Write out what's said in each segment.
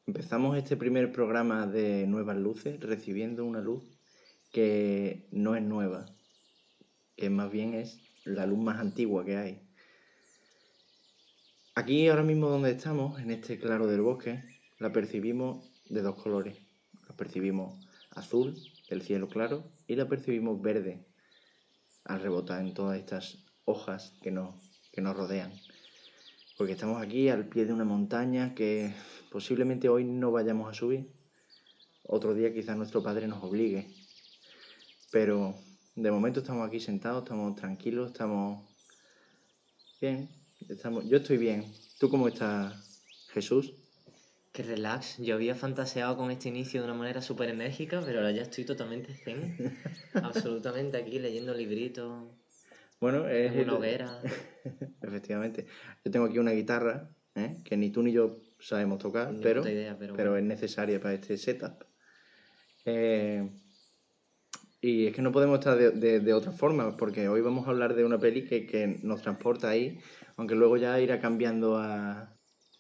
Empezamos este primer programa de Nuevas Luces recibiendo una luz que no es nueva, que más bien es la luz más antigua que hay. Aquí ahora mismo donde estamos, en este claro del bosque, la percibimos de dos colores. La percibimos azul, el cielo claro, y la percibimos verde, al rebotar en todas estas hojas que nos rodean. Porque estamos aquí al pie de una montaña que posiblemente hoy no vayamos a subir. Otro día quizás nuestro padre nos obligue. Pero de momento estamos aquí sentados, estamos tranquilos, estamos bien. Yo estoy bien. ¿Tú cómo estás, Jesús? Qué relax. Yo había fantaseado con este inicio de una manera súper enérgica, pero ahora ya estoy totalmente zen. Absolutamente aquí leyendo libritos, Bueno, en una hoguera. efectivamente. Yo tengo aquí una guitarra, que ni tú ni yo sabemos tocar, Ni puta idea, pero pero bueno. es necesaria para este setup. Eh, y es que no podemos estar de otra forma, porque hoy vamos a hablar de una peli que nos transporta ahí, aunque luego ya irá cambiando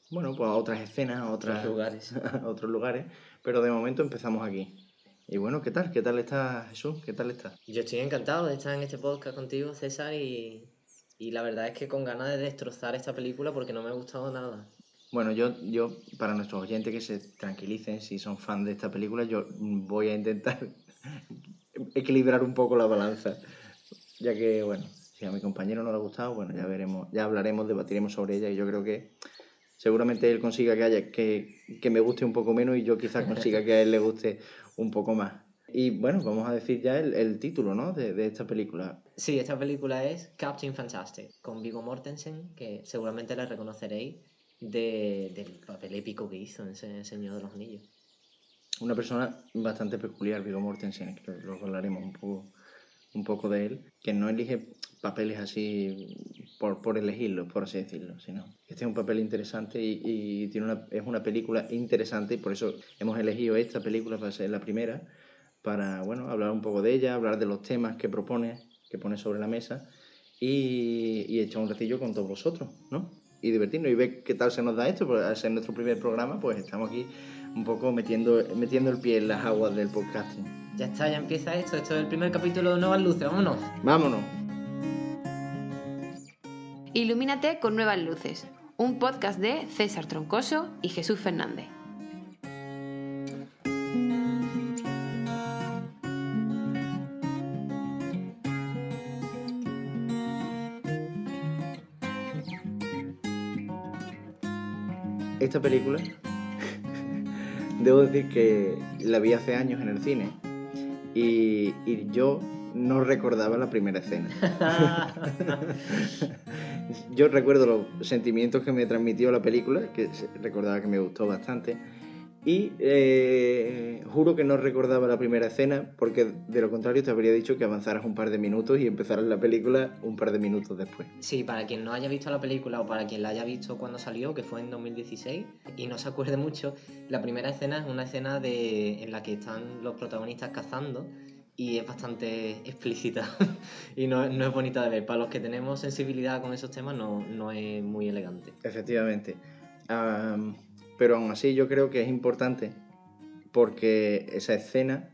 pues a otras escenas, Otros lugares. a otros lugares, pero de momento empezamos aquí. Y bueno, ¿qué tal? ¿Qué tal estás, Jesús? ¿Qué tal estás? Yo estoy encantado de estar en este podcast contigo, César, y la verdad es que con ganas de destrozar esta película porque no me ha gustado nada. Bueno, yo para nuestros oyentes que se tranquilicen, si son fans de esta película, yo voy a intentar equilibrar un poco la balanza, ya que, bueno, si a mi compañero no le ha gustado, bueno, ya veremos, ya hablaremos, debatiremos sobre ella y yo creo que seguramente él consiga que me guste un poco menos y yo quizás consiga que a él le guste un poco más. Y bueno, vamos a decir ya el título, ¿no? de esta película. Sí, esta película es Captain Fantastic, con Viggo Mortensen, que seguramente la reconoceréis del papel épico que hizo en ese Señor de los Anillos. Una persona bastante peculiar, Viggo Mortensen, que luego hablaremos un poco de él, que no elige papeles así por elegirlos, por así decirlo, sino este es un papel interesante y es una película interesante y por eso hemos elegido esta película para ser la primera, para, bueno, hablar un poco de ella, hablar de los temas que pone sobre la mesa y echar un ratillo con todos vosotros, ¿no? Y divertirnos y ver qué tal se nos da esto, porque al ser nuestro primer programa, pues estamos aquí un poco metiendo el pie en las aguas del podcasting. Ya está, ya empieza esto. Esto es el primer capítulo de Nuevas Luces. ¡Vámonos! ¡Vámonos! Ilumínate con Nuevas Luces, un podcast de César Troncoso y Jesús Fernández. Esta película, debo decir que la vi hace años en el cine y yo no recordaba la primera escena. Yo recuerdo los sentimientos que me transmitió la película, que recordaba que me gustó bastante. Y juro que no recordaba la primera escena, porque de lo contrario te habría dicho que avanzaras un par de minutos y empezaras la película un par de minutos después. Sí, para quien no haya visto la película o para quien la haya visto cuando salió, que fue en 2016, y no se acuerde mucho, la primera escena es una escena en la que están los protagonistas cazando y es bastante explícita y no es bonita de ver. Para los que tenemos sensibilidad con esos temas no es muy elegante. Efectivamente. Pero aún así yo creo que es importante porque esa escena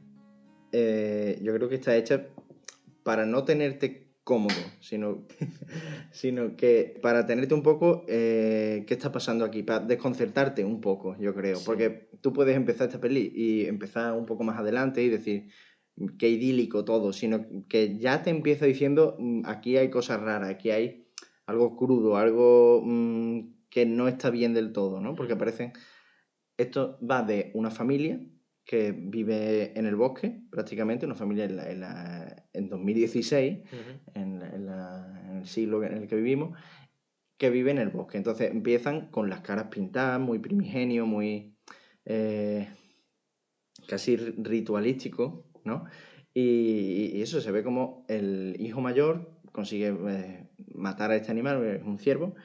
yo creo que está hecha para no tenerte cómodo, sino que para tenerte un poco qué está pasando aquí, para desconcertarte un poco, yo creo. Sí. Porque tú puedes empezar esta peli y empezar un poco más adelante y decir qué idílico todo, sino que ya te empieza diciendo aquí hay cosas raras, aquí hay algo crudo, algo que no está bien del todo, ¿no? Porque aparecen... Esto va de una familia que vive en el bosque, prácticamente, una familia en 2016, en el siglo en el que vivimos, que vive en el bosque. Entonces empiezan con las caras pintadas, muy primigenio, muy eh, casi ritualístico, ¿no? Y eso se ve como el hijo mayor consigue matar a este animal, es un ciervo,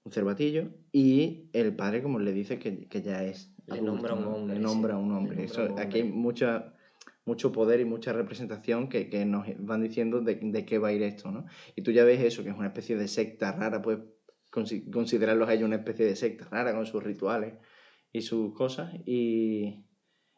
un cervatillo, y el padre como le dice que ya es Le adulto, nombra un ¿no? hombre, Le nombra sí. un Le hombre. nombra Eso, un aquí hay hombre. mucho poder y mucha representación que nos van diciendo de qué va a ir esto, ¿no? Y tú ya ves eso, que es una especie de secta rara, pues considerarlos a ellos una especie de secta rara con sus rituales y sus cosas y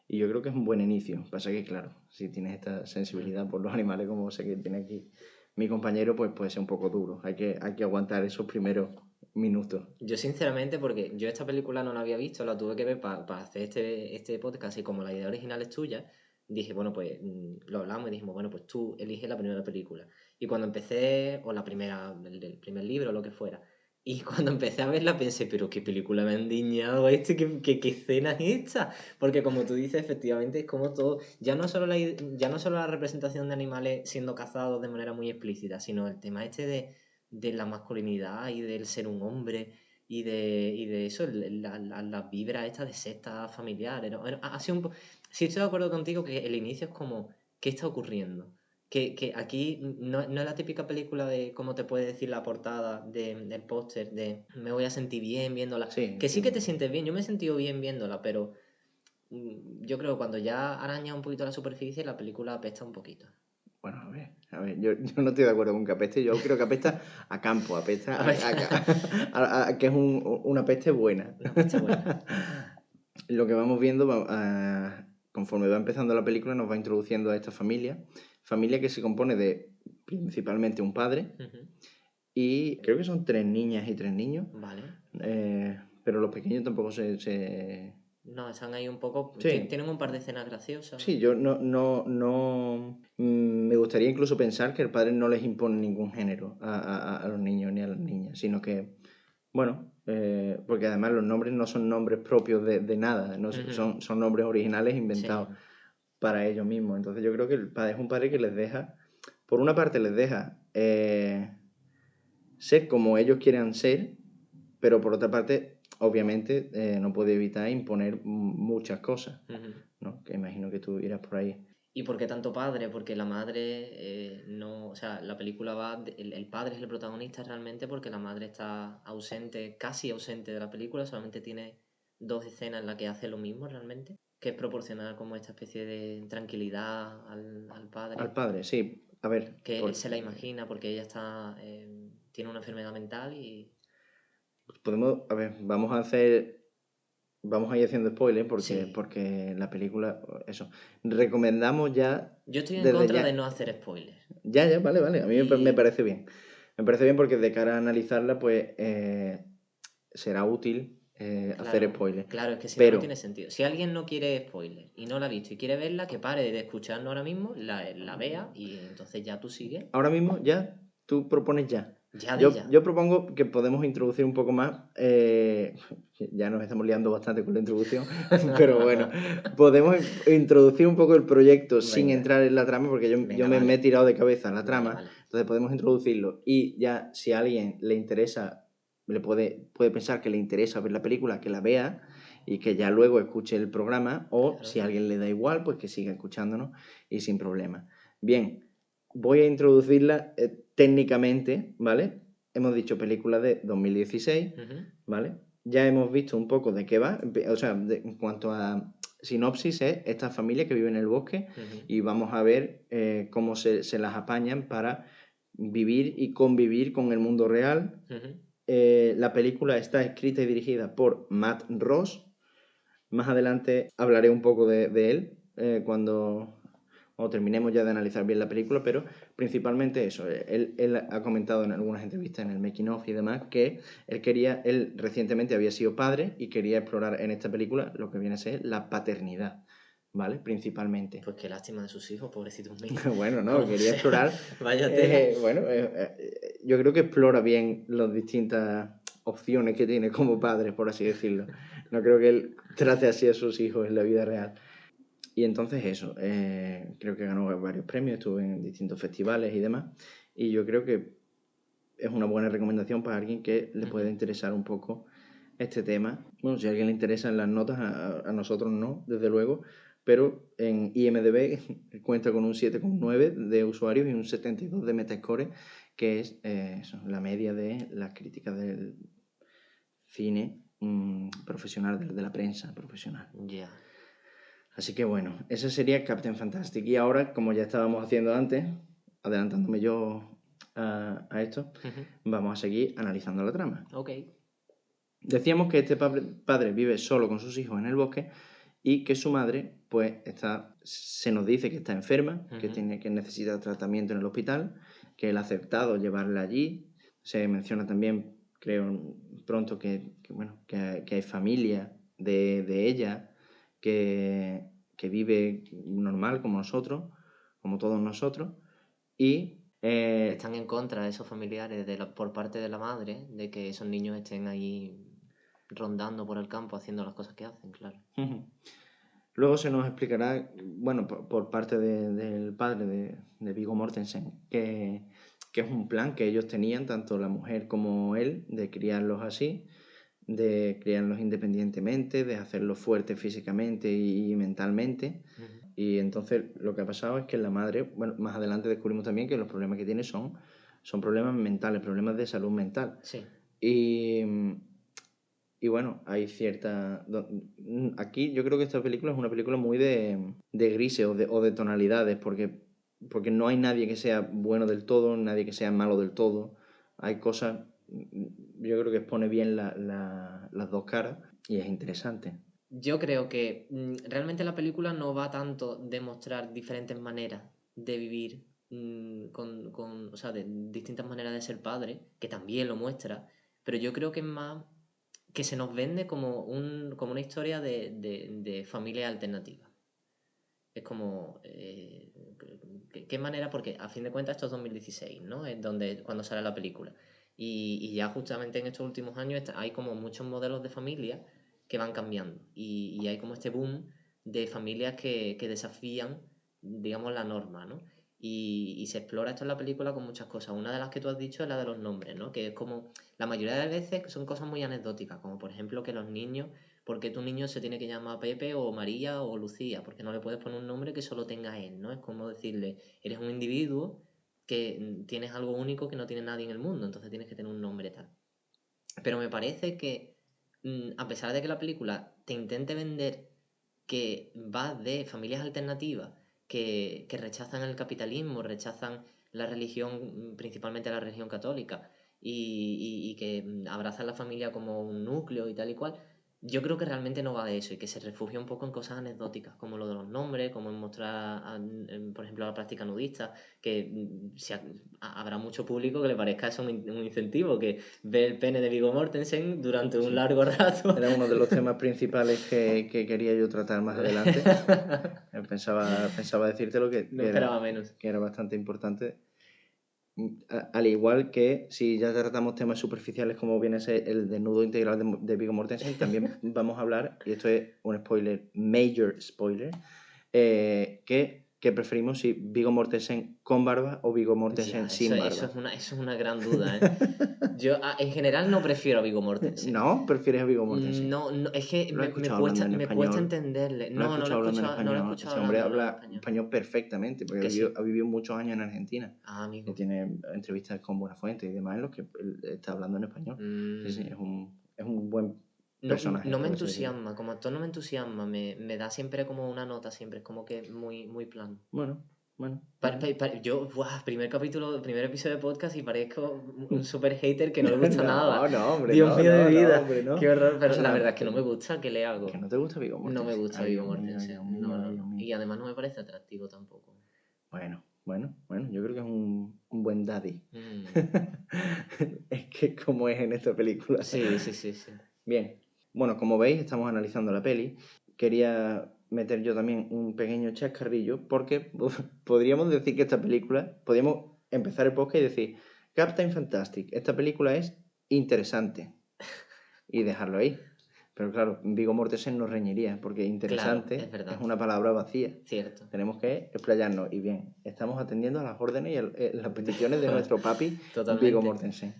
yo creo que es un buen inicio. Pasa que, claro, si tienes esta sensibilidad por los animales como sé que tiene aquí mi compañero, pues puede ser un poco duro. Hay que aguantar esos primeros minutos. Yo sinceramente, porque yo esta película no la había visto, la tuve que ver para hacer este podcast y como la idea original es tuya, dije, bueno, pues lo hablamos y dijimos, bueno, pues tú eliges la primera película. Y cuando empecé, o la primera, el primer libro, lo que fuera, y cuando empecé a verla pensé, pero qué película me ha endiñado qué escena es esta. Porque como tú dices, efectivamente es como todo, ya no solo la representación de animales siendo cazados de manera muy explícita, sino el tema de la masculinidad y del ser un hombre y de eso, las vibras estas de secta familiar. Ha sido sí estoy de acuerdo contigo que el inicio es como, ¿qué está ocurriendo? Que aquí no es la típica película de, como te puede decir la portada del póster, de me voy a sentir bien viéndola. Sí, Que sí que te sientes bien, yo me he sentido bien viéndola, pero yo creo que cuando ya araña un poquito la superficie, la película apesta un poquito. Bueno, a ver, yo no estoy de acuerdo con que apeste, yo creo que apesta a campo, apesta a que es una peste buena. Una peste buena. Lo que vamos viendo, conforme va empezando la película, nos va introduciendo a esta familia que se compone de principalmente un padre Ujú. y creo que son 3 niñas y 3 niños, Vale. pero los pequeños tampoco se... No, están ahí un poco. Sí, Tienen un par de escenas graciosas. sí, yo no me gustaría incluso pensar que el padre no les impone ningún género a los niños ni a las niñas, sino que, bueno, porque además los nombres no son nombres propios de nada, no Ujú. son nombres originales Sí. inventados para ellos mismos. Entonces yo creo que el padre es un padre que les deja, por una parte les deja ser como ellos quieran ser, pero por otra parte, obviamente, no puede evitar imponer muchas cosas, Ujú. ¿no? Que imagino que tú irás por ahí. ¿Y por qué tanto padre? Porque la madre no. O sea, la película va. El padre es el protagonista realmente porque la madre está ausente, casi ausente de la película, solamente tiene 2 escenas en las que hace lo mismo realmente, que es proporcionar como esta especie de tranquilidad al Al padre, padre, sí. A ver, que él se la imagina porque ella está. Tiene una enfermedad mental y. podemos, a ver, vamos a ir haciendo spoilers Sí. porque la película, eso, recomendamos ya, Yo estoy en desde contra de ya, no hacer spoilers. ya, vale, a mí me Y. parece bien. Me parece bien porque de cara a analizarla, pues será útil hacer Claro, spoilers. claro, es que si no, no tiene Pero sentido. Si alguien no quiere spoiler y no la ha visto y quiere verla, que pare de escucharnos ahora mismo, la vea y entonces ya tú sigues. ahora mismo ya, tú propones ya. Ya de Yo, ya. yo propongo que podemos introducir un poco más, ya nos estamos liando bastante con la introducción, pero bueno, podemos introducir un poco el proyecto sin Venga, entrar en la trama, porque yo venga, me he vale. tirado de cabeza a la Vale, trama, vale. entonces podemos introducirlo y ya si a alguien le interesa, puede pensar que le interesa ver la película, que la vea y que ya luego escuche el programa, o Claro. si a alguien le da igual, pues que siga escuchándonos y sin problema. Bien, voy a introducirla técnicamente, ¿vale? Hemos dicho película de 2016, Ujú, ¿vale? Ya hemos visto un poco de qué va, o sea, en cuanto a sinopsis es esta familia que vive en el bosque ujú, y vamos a ver cómo se las apañan para vivir y convivir con el mundo real. ujú. La película está escrita y dirigida por Matt Ross. Más adelante hablaré un poco de él cuando terminemos ya de analizar bien la película, pero principalmente eso. Él ha comentado en algunas entrevistas, en el making of y demás, que él recientemente había sido padre y quería explorar en esta película lo que viene a ser la paternidad, ¿vale? Principalmente. Pues qué lástima de sus hijos, pobrecitos míos. Bueno, no, O quería sea, explorar. vaya tela. Yo creo que explora bien las distintas opciones que tiene como padre, por así decirlo. No creo que él trate así a sus hijos en la vida real. Y entonces eso, creo que ganó varios premios, estuvo en distintos festivales y demás. Y yo creo que es una buena recomendación para alguien que le pueda Ujú. interesar un poco este tema. Bueno, si a alguien le interesan las notas, a nosotros no, desde luego, pero en IMDb cuenta con un 7,9 de usuarios y un 72 de Metascore, que es eso, la media de las críticas del cine profesional, de la prensa profesional. Ya. Así que bueno, ese sería Captain Fantastic. Y ahora, como ya estábamos haciendo antes, adelantándome yo a esto, Ujú. vamos a seguir analizando la trama. Ok. Decíamos que este padre vive solo con sus hijos en el bosque y que su madre, pues, se nos dice que está enferma, que necesita tratamiento en el hospital, que él ha aceptado llevarla allí. Se menciona también, creo, pronto que hay familia de ella que vive normal como nosotros, como todos nosotros, y Están en contra de esos familiares por parte de la madre, de que esos niños estén ahí rondando por el campo haciendo las cosas que hacen, claro. Luego se nos explicará, bueno, por parte del padre de Viggo Mortensen, que es un plan que ellos tenían, tanto la mujer como él, de criarlos así, de criarlos independientemente, de hacerlos fuertes físicamente y mentalmente. Y entonces lo que ha pasado es que la madre, bueno, más adelante descubrimos también que los problemas que tiene son problemas mentales, problemas de salud mental. Sí. Y bueno, hay cierta... Aquí yo creo que esta película es una película muy de grises o de tonalidades, porque no hay nadie que sea bueno del todo, nadie que sea malo del todo. Hay cosas... Yo creo que expone bien las dos caras y es interesante. Yo creo que realmente la película no va tanto de mostrar diferentes maneras de vivir, o sea, de distintas maneras de ser padre, que también lo muestra, pero yo creo que es más que se nos vende como una historia de familia alternativa. Es como, ¿qué manera? Porque a fin de cuentas esto es 2016, ¿no? Es cuando sale la película. Y ya justamente en estos últimos años hay como muchos modelos de familia que van cambiando. Y hay como este boom de familias que desafían, digamos, la norma, ¿no? Y se explora esto en la película con muchas cosas. Una de las que tú has dicho es la de los nombres, ¿no? Que es como, la mayoría de veces son cosas muy anecdóticas, como por ejemplo que los niños, ¿por qué tu niño se tiene que llamar Pepe o María o Lucía? Porque no le puedes poner un nombre que solo tenga él, ¿no? Es como decirle, eres un individuo que tienes algo único que no tiene nadie en el mundo, entonces tienes que tener un nombre tal. Pero me parece que, a pesar de que la película te intente vender que va de familias alternativas que rechazan el capitalismo, rechazan la religión, principalmente la religión católica, y que abrazan la familia como un núcleo y tal y cual, yo creo que realmente no va de eso y que se refugia un poco en cosas anecdóticas, como lo de los nombres, como en mostrar, por ejemplo, la práctica nudista, que habrá mucho público que le parezca eso un incentivo, que ve el pene de Viggo Mortensen durante un largo rato. Era uno de los temas principales que quería yo tratar más adelante. Pensaba decírtelo No esperaba menos. que era bastante importante. Al igual que si ya tratamos temas superficiales como viene a ser el desnudo integral de Viggo Mortensen, también vamos a hablar, y esto es un spoiler, major spoiler, que preferimos si Viggo Mortensen con barba o Viggo Mortensen sin barba. Eso es una gran duda, ¿eh? Yo en general no prefiero a Viggo Mortensen. ¿No? ¿Prefieres a Viggo Mortensen? No, es que ¿Lo has escuchado hablando en me español? cuesta entenderle. ¿Lo has escuchado hablando en español? Ese hombre habla español. español perfectamente, porque ha vivido muchos años en Argentina. Ah, Y amigo. tiene entrevistas con Buenafuente y demás en los que él está hablando en español. Sí, es un buen personaje. No me por así decirlo. entusiasma, como actor no me entusiasma, me da siempre como una nota, siempre es como que muy, muy plano. Bueno. Yo, primer episodio de podcast y parezco un super hater que no le gusta nada. No, hombre, Dios mío de mi vida. hombre, no. Qué horror, pero O sea, la verdad es que no me gusta, ¿qué le hago? Que no te gusta Viggo Mortensen. No me gusta Viggo Dios mío, Mortensen. Dios mío, No. Dios mío. Y además no me parece atractivo tampoco. Bueno, yo creo que es un buen daddy. Mm. Es que como es en esta película. Sí. Bien, bueno, como veis, estamos analizando la peli. Quería meter yo también un pequeño chascarrillo, porque podríamos decir que esta película, podríamos empezar el podcast y decir, Captain Fantastic, esta película es interesante, y dejarlo ahí. Pero claro, Viggo Mortensen nos reñiría, porque interesante Claro, es verdad. una palabra vacía. Cierto. Tenemos que explayarnos. Y bien, estamos atendiendo a las órdenes y las peticiones de nuestro papi, Viggo Mortensen.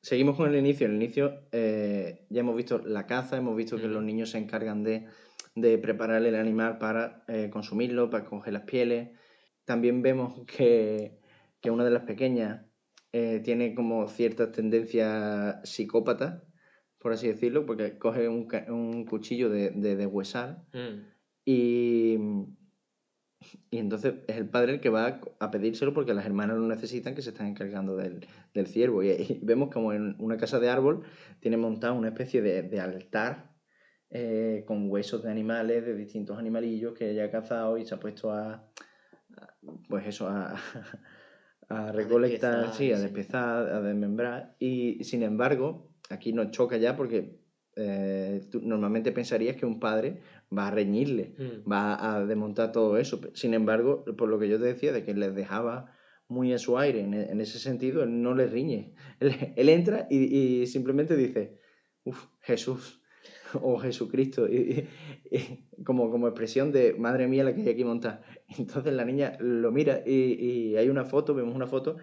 Seguimos con el inicio. En el inicio ya hemos visto la caza, hemos visto que los niños se encargan de preparar el animal para consumirlo, para coger las pieles. También vemos que una de las pequeñas tiene como ciertas tendencias psicópatas, por así decirlo, porque coge un cuchillo de deshuesar y Y entonces es el padre el que va a pedírselo porque las hermanas lo necesitan, que se están encargando del ciervo. Y vemos como en una casa de árbol tiene montado una especie de altar con huesos de animales, de distintos animalillos que ella ha cazado y se ha puesto pues eso, a recolectar, despiezar sí, y a sí. despezar, a desmembrar. Y sin embargo, aquí nos choca ya porque tú normalmente pensarías que un padre va a reñirle, va a desmontar todo eso. Sin embargo, por lo que yo te decía, de que les dejaba muy a su aire en ese sentido, él no les riñe. Él entra y simplemente dice, uff, Jesús o Jesucristo, como expresión de madre mía la que hay aquí montada. Entonces la niña lo mira y hay una foto, vemos una foto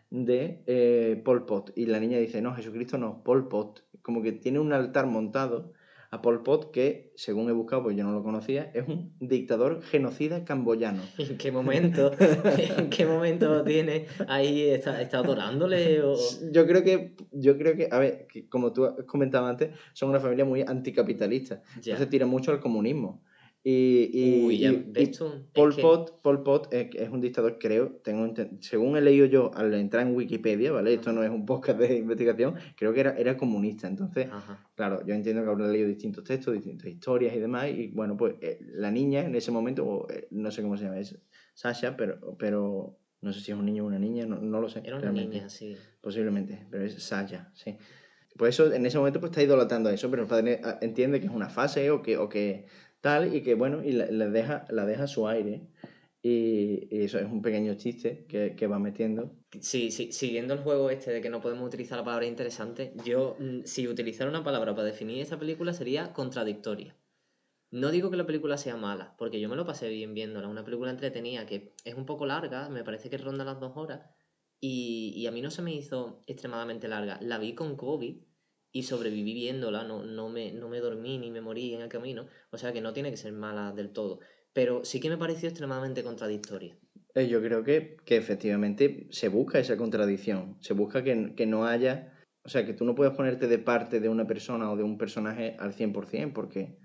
de Pol Pot. Y la niña dice, no, Jesucristo no, Pol Pot. Como que tiene un altar montado a Pol Pot que, según he buscado, pues yo no lo conocía, es un dictador genocida camboyano. ¿En qué momento? ¿En qué momento tiene ahí? ¿Está adorándole? O... Yo creo que, a ver, que como tú comentabas antes, son una familia muy anticapitalista. Entonces Ya. tira mucho al comunismo. Y, Uy, ya ves y tú. Es Pol que. Pot, Pol Pot es un dictador, creo, según he leído yo al entrar en Wikipedia, ¿vale? Esto Ajá. no es un podcast de investigación, creo que era comunista. Entonces, Ajá. claro, yo entiendo que habrá leído distintos textos, distintas historias y demás. Y bueno, pues la niña en ese momento, no sé cómo se llama, es Sasha, pero no sé si es un niño o una niña, no lo sé Era una realmente. niña, sí. Posiblemente, pero es Sasha, sí. Pues eso, en ese momento pues está idolatrando a eso, pero el padre entiende que es una fase o que tal, y que bueno, y la deja a su aire. Y eso es un pequeño chiste que va metiendo. Sí, sí, siguiendo el juego este de que no podemos utilizar la palabra interesante, yo, si utilizara una palabra para definir esta película sería contradictoria. No digo que la película sea mala, porque yo me lo pasé bien viéndola. Una película entretenida que es un poco larga, me parece que ronda las 2 horas, y a mí no se me hizo extremadamente larga. La vi con COVID y sobreviví viéndola, no me dormí ni me morí en el camino, o sea que no tiene que ser mala del todo. Pero sí que me pareció extremadamente contradictoria. Yo creo que efectivamente se busca esa contradicción, se busca que no haya, o sea, que tú no puedas ponerte de parte de una persona o de un personaje al 100%, porque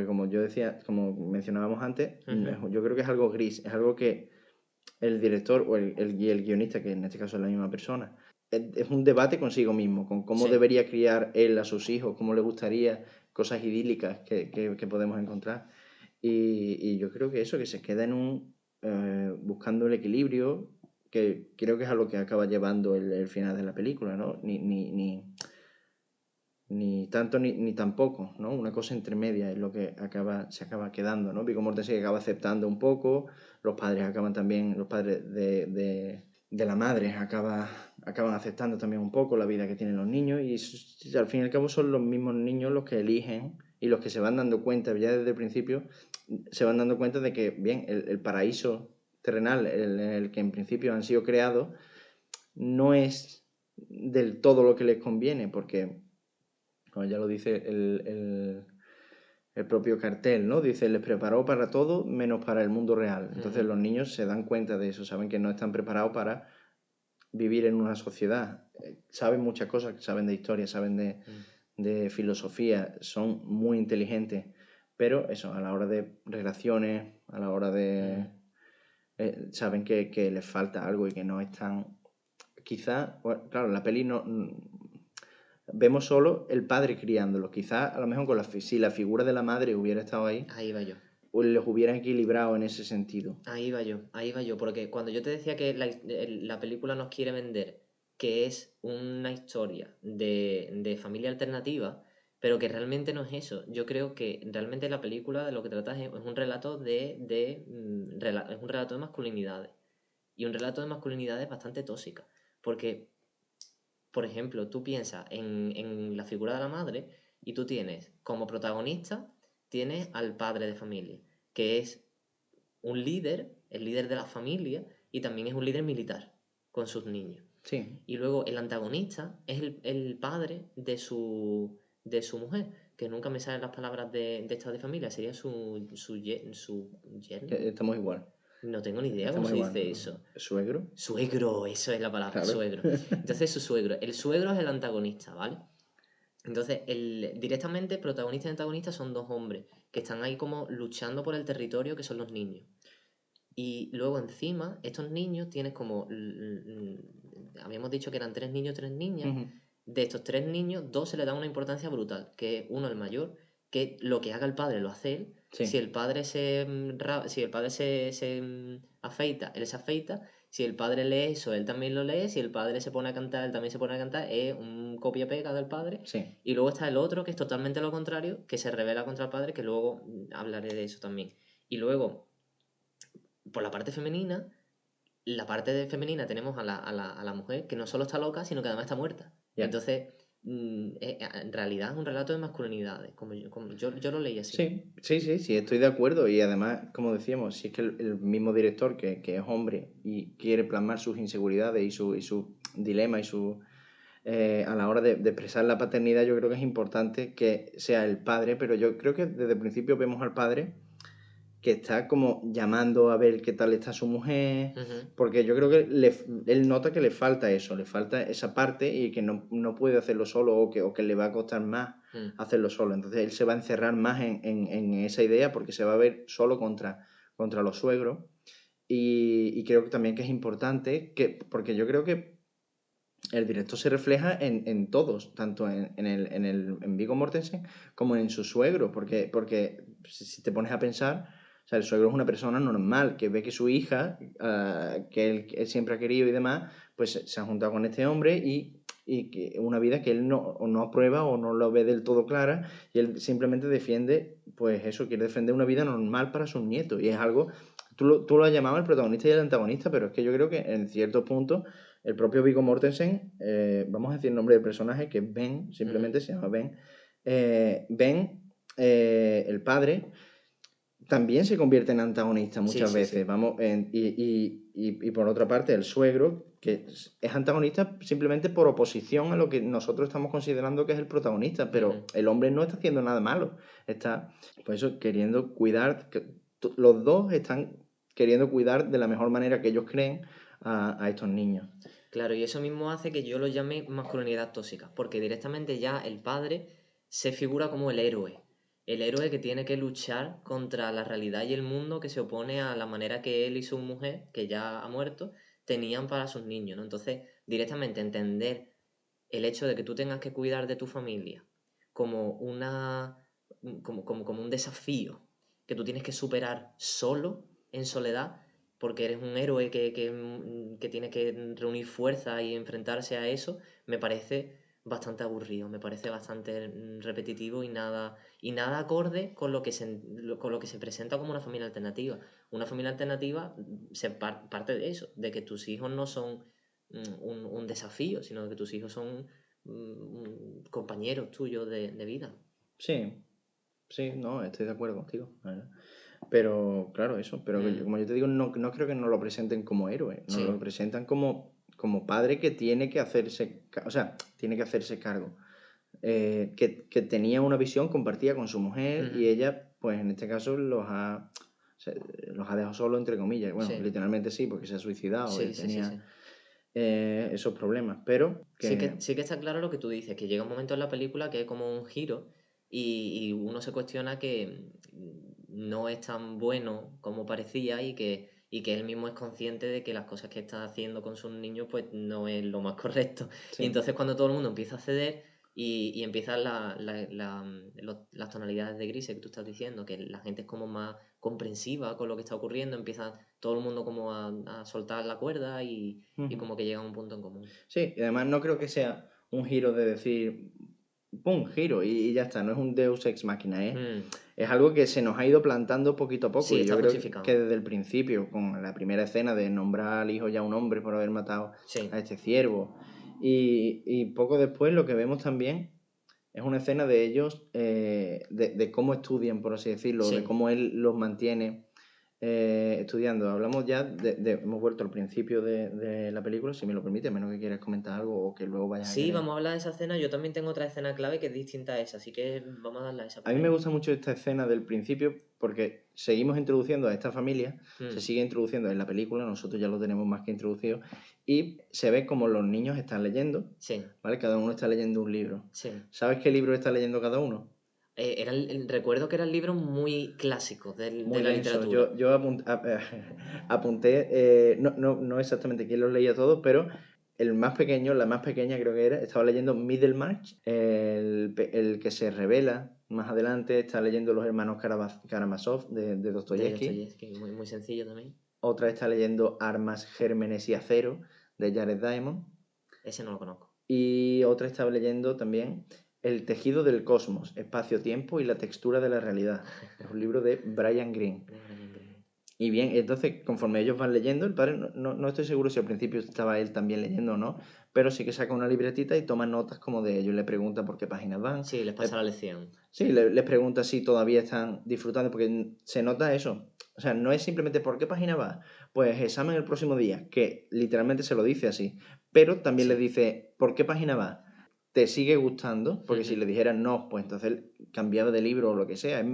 como yo decía, como mencionábamos antes, Ujú. yo creo que es algo gris, es algo que el director o el guionista, que en este caso es la misma persona, es un debate consigo mismo, con cómo Sí. debería criar él a sus hijos, cómo le gustaría, cosas idílicas que podemos encontrar. Y yo creo que eso, que se queda buscando el equilibrio, que creo que es a lo que acaba llevando el final de la película, ¿no? Ni tanto ni tampoco, ¿no? Una cosa entre medias es lo que se acaba quedando, ¿no? Viggo Mortensen acaba aceptando un poco, los padres acaban también, los padres de la madre acaban aceptando también un poco la vida que tienen los niños y al fin y al cabo son los mismos niños los que eligen y los que se van dando cuenta ya desde el principio, se van dando cuenta de que, bien, el paraíso terrenal, el que en principio han sido creados, no es del todo lo que les conviene, porque como ya lo dice el propio cartel, ¿no? Dice, les preparó para todo menos para el mundo real. Entonces Ujú. los niños se dan cuenta de eso, saben que no están preparados para vivir en una sociedad. Saben muchas cosas, saben de historia, saben Mm. de filosofía, son muy inteligentes, pero eso, a la hora de relaciones, a la hora de... Mm. saben que les falta algo y que no están... Quizá, bueno, claro, la peli no, vemos solo el padre criándolo. Quizás, a lo mejor, si la figura de la madre hubiera estado ahí, Ahí va yo. pues los hubieran equilibrado en ese sentido. Ahí va yo, porque cuando yo te decía que la película nos quiere vender que es una historia de familia alternativa, pero que realmente no es eso. Yo creo que realmente la película de lo que trata es un relato es un relato de masculinidades. Y un relato de masculinidades bastante tóxica. Porque, por ejemplo, tú piensas en la figura de la madre y tú tienes como protagonista, tienes al padre de familia, que es un líder, el líder de la familia, y también es un líder militar con sus niños. Sí, Y luego el antagonista es el padre de su mujer, que nunca me salen las palabras de esta de familia, sería su yerno. estamos igual. No tengo ni idea cómo Estamos se igual. dice eso. ¿Suegro? Suegro, eso es la palabra, Claro. suegro. Entonces su suegro. El suegro es el antagonista, ¿vale? Entonces, directamente, protagonista y antagonista son dos hombres que están ahí como luchando por el territorio que son los niños. Y luego encima, estos niños tienes como... habíamos dicho que eran 3 niños, 3 niñas. Ujú. De estos 3 niños, 2 se le da una importancia brutal, que es uno el mayor, que lo que haga el padre lo hace él. Sí. Si el padre si el padre se afeita, él se afeita. Si el padre lee eso, él también lo lee. Si el padre se pone a cantar, él también se pone a cantar. Es un copia-pega del padre. Sí. Y luego está el otro, que es totalmente lo contrario, que se revela contra el padre, que luego hablaré de eso también. Y luego, por la parte femenina, femenina tenemos a la mujer que no solo está loca, sino que además está muerta. Ya. Entonces, en realidad es un relato de masculinidades, como yo lo leí así. Sí, estoy de acuerdo. Y además, como decíamos, si es que el mismo director que es hombre y quiere plasmar sus inseguridades y su dilema y a la hora de expresar la paternidad, yo creo que es importante que sea el padre, pero yo creo que desde el principio vemos al padre que está como llamando a ver qué tal está su mujer, porque yo creo que él nota que le falta eso, le falta esa parte y que no puede hacerlo solo o que le va a costar más hacerlo solo. Entonces él se va a encerrar más en esa idea porque se va a ver solo contra los suegros y creo que también que es importante, porque yo creo que el director se refleja en todos, tanto en Viggo Mortensen como en su suegro, porque si te pones a pensar, o sea, el suegro es una persona normal que ve que su hija, que él siempre ha querido y demás, pues se ha juntado con este hombre y que una vida que él no aprueba o no lo ve del todo clara y él simplemente defiende, pues eso, quiere defender una vida normal para sus nietos y es algo, tú lo has llamado el protagonista y el antagonista, pero es que yo creo que en ciertos puntos el propio Viggo Mortensen, vamos a decir el nombre del personaje, que es Ben, simplemente se llama Ben. Ben, el padre, también se convierte en antagonista muchas veces. Vamos, y por otra parte, el suegro, que es antagonista simplemente por oposición a lo que nosotros estamos considerando que es el protagonista, pero el hombre no está haciendo nada malo. Está, por eso, queriendo cuidar, los dos están queriendo cuidar de la mejor manera que ellos creen a estos niños. Claro, y eso mismo hace que yo lo llame masculinidad tóxica, porque directamente ya el padre se figura como el héroe que tiene que luchar contra la realidad y el mundo que se opone a la manera que él y su mujer, que ya ha muerto, tenían para sus niños, ¿no? Entonces, directamente entender el hecho de que tú tengas que cuidar de tu familia como como un desafío que tú tienes que superar solo, en soledad, porque eres un héroe que tiene que reunir fuerza y enfrentarse a eso, me parece bastante aburrido, me parece bastante repetitivo y nada acorde con lo que se presenta como una familia alternativa. Una familia alternativa parte de eso, de que tus hijos no son un desafío, sino que tus hijos son compañeros tuyos de vida. Sí, no, estoy de acuerdo contigo, la verdad. Pero, claro, eso. Pero como yo te digo, no creo que nos lo presenten como héroe. Nos lo presentan como padre que tiene que hacerse, o sea, tiene que hacerse cargo. Que tenía una visión compartida con su mujer y ella, pues en este caso, los ha dejado solo, entre comillas. Bueno, literalmente sí, porque se ha suicidado. Él tenía esos problemas, pero sí que está claro lo que tú dices, que llega un momento en la película que es como un giro y uno se cuestiona que no es tan bueno como parecía y que él mismo es consciente de que las cosas que está haciendo con sus niños pues no es lo más correcto. Y entonces cuando todo el mundo empieza a ceder y empiezan las tonalidades de grises que tú estás diciendo, que la gente es como más comprensiva con lo que está ocurriendo, empieza todo el mundo como a soltar la cuerda y como que llega a un punto en común. Sí, y además no creo que sea un giro de decir, ¡pum! Giro y ya está, no es un Deus Ex Machina, es algo que se nos ha ido plantando poquito a poco. Sí, y está yo creo justificado. que desde el principio, con la primera escena de nombrar al hijo ya un hombre por haber matado a este ciervo, y poco después lo que vemos también es una escena de ellos, de cómo estudian, por así decirlo, de cómo él los mantiene estudiando. Hablamos ya hemos vuelto al principio de la película, si me lo permite, a menos que quieras comentar algo o que luego vayas a querer. Vamos a hablar de esa escena. Yo también tengo otra escena clave que es distinta a esa, así que vamos a darle a esa. A mí me gusta mucho esta escena del principio porque seguimos introduciendo a esta familia, se sigue introduciendo en la película, nosotros ya lo tenemos más que introducido, y se ve como los niños están leyendo, ¿vale? Cada uno está leyendo un libro. ¿Sabes qué libro está leyendo cada uno? Recuerdo que eran libros muy clásicos de Muy la denso. literatura. Yo apunté, no exactamente quién los leía todos, pero el más pequeño, la más pequeña creo que era, estaba leyendo Middlemarch, el que se revela más adelante, está leyendo Los hermanos Karamazov de De Dostoyevsky. Dostoyevsky, muy, muy sencillo también. Otra está leyendo Armas, Gérmenes y Acero de Jared Diamond. Ese no lo conozco. Y otra estaba leyendo también El tejido del cosmos, espacio-tiempo y la textura de la realidad. Es un libro de Brian Greene. De Brian Greene. Y bien, entonces, conforme ellos van leyendo, el padre, no estoy seguro si al principio estaba él también leyendo o no, pero sí que saca una libretita y toma notas como de ellos, le pregunta por qué páginas van. Sí, les pasa la lección. Sí, les pregunta si todavía están disfrutando, porque se nota eso. O sea, no es simplemente por qué página va, pues examen el próximo día, que literalmente se lo dice así, pero también Sí. le dice por qué página va. ¿Te sigue gustando? Porque si Ujú. le dijeran no, pues entonces él cambiaba de libro o lo que sea. Es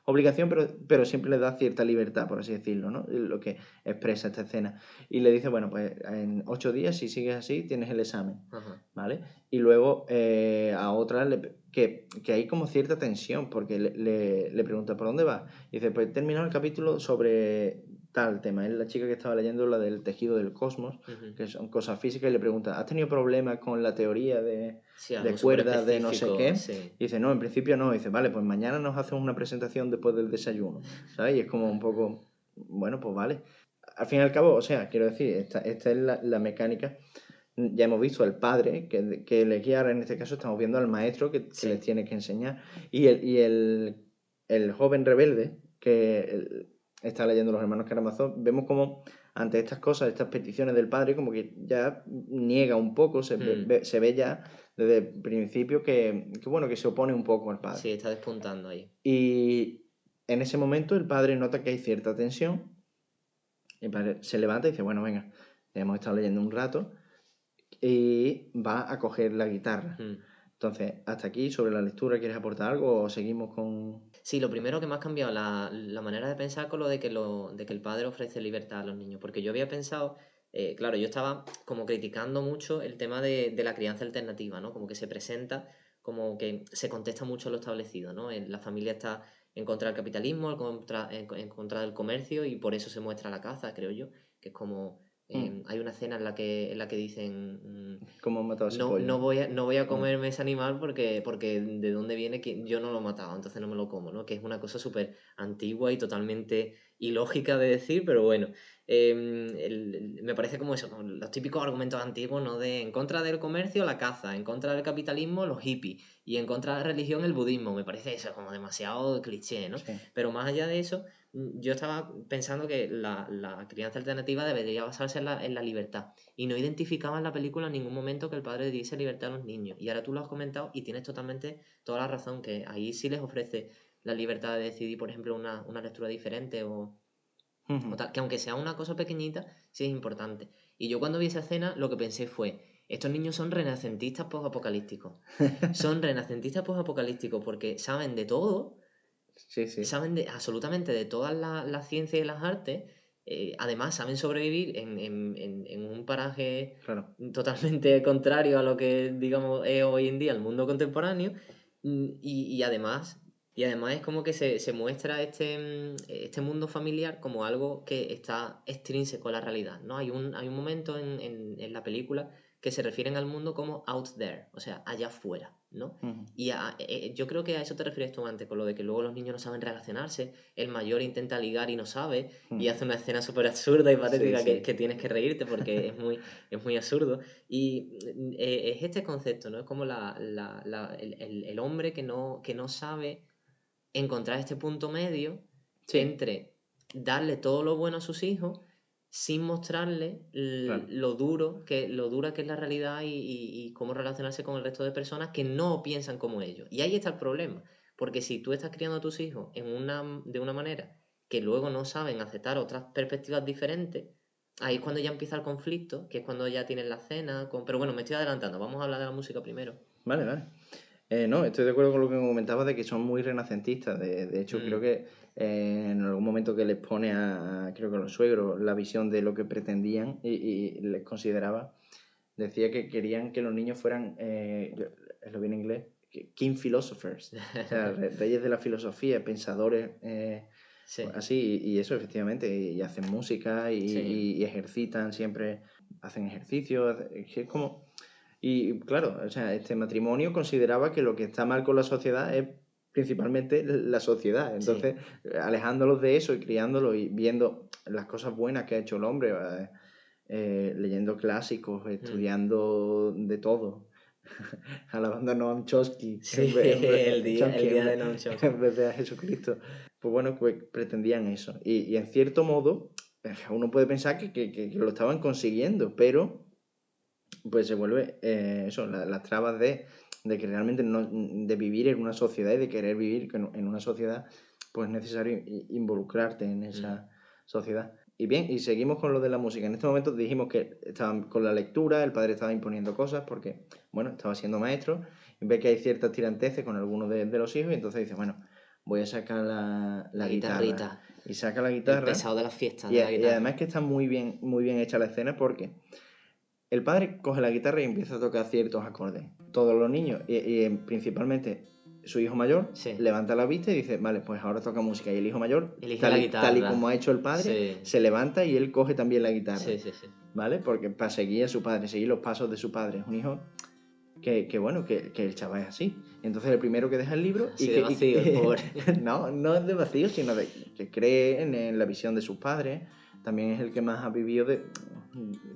obligación, pero siempre le da cierta libertad, por así decirlo, ¿no? Lo que expresa esta escena. Y le dice, bueno, pues en 8 días, si sigues así, tienes el examen, Ajá. ¿vale? Y luego a otra que hay como cierta tensión, porque le pregunta, ¿por dónde va? Y dice, pues he terminado el capítulo sobre tal tema. Es la chica que estaba leyendo la del tejido del cosmos, Ujú. que son cosas físicas, y le pregunta, ¿has tenido problemas con la teoría Sí, de algo súper cuerdas de no sé específico, qué? sí. Y dice, no, en principio no. Y dice, vale, pues mañana nos hacemos una presentación después del desayuno, ¿sabes? Y es como un poco, bueno, pues vale. Al fin y al cabo, o sea, quiero decir, esta es la mecánica. Ya hemos visto al padre que les guía, ahora en este caso estamos viendo al maestro que les Sí. tiene que enseñar. Y el joven rebelde está leyendo Los hermanos Karamazov, vemos como ante estas cosas, estas peticiones del padre, como que ya niega un poco, se ve ya desde el principio bueno, que se opone un poco al padre. Sí, está despuntando ahí. Y en ese momento el padre nota que hay cierta tensión. El padre se levanta y dice, bueno, venga, ya hemos estado leyendo un rato, y va a coger la guitarra. Mm. Entonces, hasta aquí sobre la lectura, ¿quieres aportar algo o seguimos con...? Sí, lo primero que me ha cambiado la manera de pensar con lo de que el padre ofrece libertad a los niños. Porque yo había pensado, claro, yo estaba como criticando mucho el tema de la crianza alternativa, ¿no? Como que se presenta, como que se contesta mucho a lo establecido, ¿no? La familia está en contra del capitalismo, en contra del comercio, y por eso se muestra la caza, creo yo. Que es como. Hay una escena en la que dicen. ¿Cómo han matado a ese No, pollo? no voy a comerme ese animal porque de dónde viene que yo no lo he matado, entonces no me lo como, ¿no? Que es una cosa súper antigua y totalmente ilógica de decir, pero bueno, me parece como eso, como los típicos argumentos antiguos, ¿no? De en contra del comercio, la caza, en contra del capitalismo, los hippies, y en contra de la religión, el budismo. Me parece eso como demasiado cliché, ¿no? Sí. Pero más allá de eso, yo estaba pensando que la crianza alternativa debería basarse en la libertad. Y no identificaba en la película en ningún momento que el padre diese libertad a los niños. Y ahora tú lo has comentado y tienes totalmente toda la razón, que ahí sí les ofrece la libertad de decidir, por ejemplo, una lectura diferente o tal, que aunque sea una cosa pequeñita, sí es importante. Y yo cuando vi esa escena lo que pensé fue, estos niños son renacentistas post-apocalípticos. Son renacentistas post-apocalísticos porque saben de todo, Sí, sí. saben absolutamente de todas las ciencias y las artes. Además, saben sobrevivir en un paraje Claro. totalmente contrario a lo que, digamos, es hoy en día el mundo contemporáneo. Y además es como que se muestra este mundo familiar como algo que está extrínseco a la realidad, ¿no? Hay un momento en la película que se refieren al mundo como out there, o sea, allá afuera, ¿no? Y yo creo que a eso te refieres tú antes, con lo de que luego los niños no saben relacionarse, el mayor intenta ligar y no sabe, y hace una escena súper absurda y patética Sí, sí. que tienes que reírte porque es muy absurdo. Y es este concepto, ¿no? Es como el hombre que no sabe encontrar este punto medio Sí, entre darle todo lo bueno a sus hijos sin mostrarle claro. lo dura que es la realidad y cómo relacionarse con el resto de personas que no piensan como ellos. Y ahí está el problema, porque si tú estás criando a tus hijos de una manera que luego no saben aceptar otras perspectivas diferentes, ahí es cuando ya empieza el conflicto, que es cuando ya tienen la cena. Pero bueno, me estoy adelantando, vamos a hablar de la música primero. Vale, vale. No, estoy de acuerdo con lo que comentabas de que son muy renacentistas. De hecho, creo Mm, que en algún momento que les pone creo que a los suegros la visión de lo que pretendían y les consideraba, decía que querían que los niños fueran, lo vi en inglés, king philosophers, o sea, reyes de la filosofía, pensadores, Sí. así, y eso efectivamente, y hacen música Sí. y ejercitan siempre, hacen ejercicio, es como... Y claro, o sea, este matrimonio consideraba que lo que está mal con la sociedad es principalmente la sociedad. Entonces, alejándolos de eso y criándolos y viendo las cosas buenas que ha hecho el hombre, leyendo clásicos, estudiando de todo, alabando a Noam Chomsky Sí, el día de Noam Chomsky. en vez de a Jesucristo. Pues bueno, pues pretendían eso. Y en cierto modo, uno puede pensar que lo estaban consiguiendo, pero pues se vuelve eso, las trabas de que realmente no, de vivir en una sociedad y de querer vivir en una sociedad, pues es necesario involucrarte en esa sociedad. Y bien, y seguimos con lo de la música. En este momento dijimos que estaban con la lectura, el padre estaba imponiendo cosas porque, bueno, estaba siendo maestro, y ve que hay ciertas tiranteces con algunos de los hijos, y entonces dice, bueno, voy a sacar la guitarra. guitarrita. Y saca la guitarra. El pesado de las fiestas Y, de la guitarra. y además que está muy bien hecha la escena porque el padre coge la guitarra y empieza a tocar ciertos acordes. Todos los niños, y principalmente su hijo mayor, levanta la vista y dice, vale, pues ahora toca música. Y el hijo mayor, tal y como ha hecho el padre, se levanta y él coge también la guitarra. Sí. ¿Vale? Porque para seguir a su padre, seguir los pasos de su padre. Es un hijo que el chaval es así. Entonces el primero que deja el libro... De vacío, el pobre. no es de vacío, sino de que cree en la visión de sus padres. También es el que más ha vivido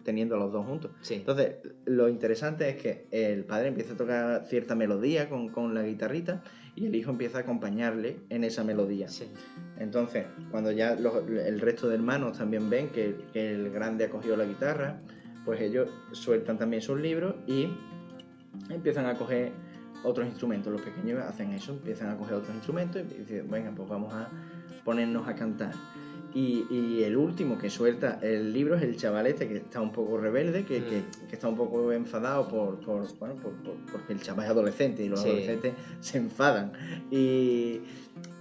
teniendo a los dos juntos. Sí. Entonces, lo interesante es que el padre empieza a tocar cierta melodía con la guitarrita y el hijo empieza a acompañarle en esa melodía. Sí. Entonces, cuando ya el resto de hermanos también ven que el grande ha cogido la guitarra, pues ellos sueltan también sus libros y empiezan a coger otros instrumentos. Los pequeños hacen eso, empiezan a coger otros instrumentos y dicen, venga, pues vamos a ponernos a cantar. Y el último que suelta el libro es el chavalete, que está un poco rebelde, que está un poco enfadado porque el chaval es adolescente y los adolescentes se enfadan. Y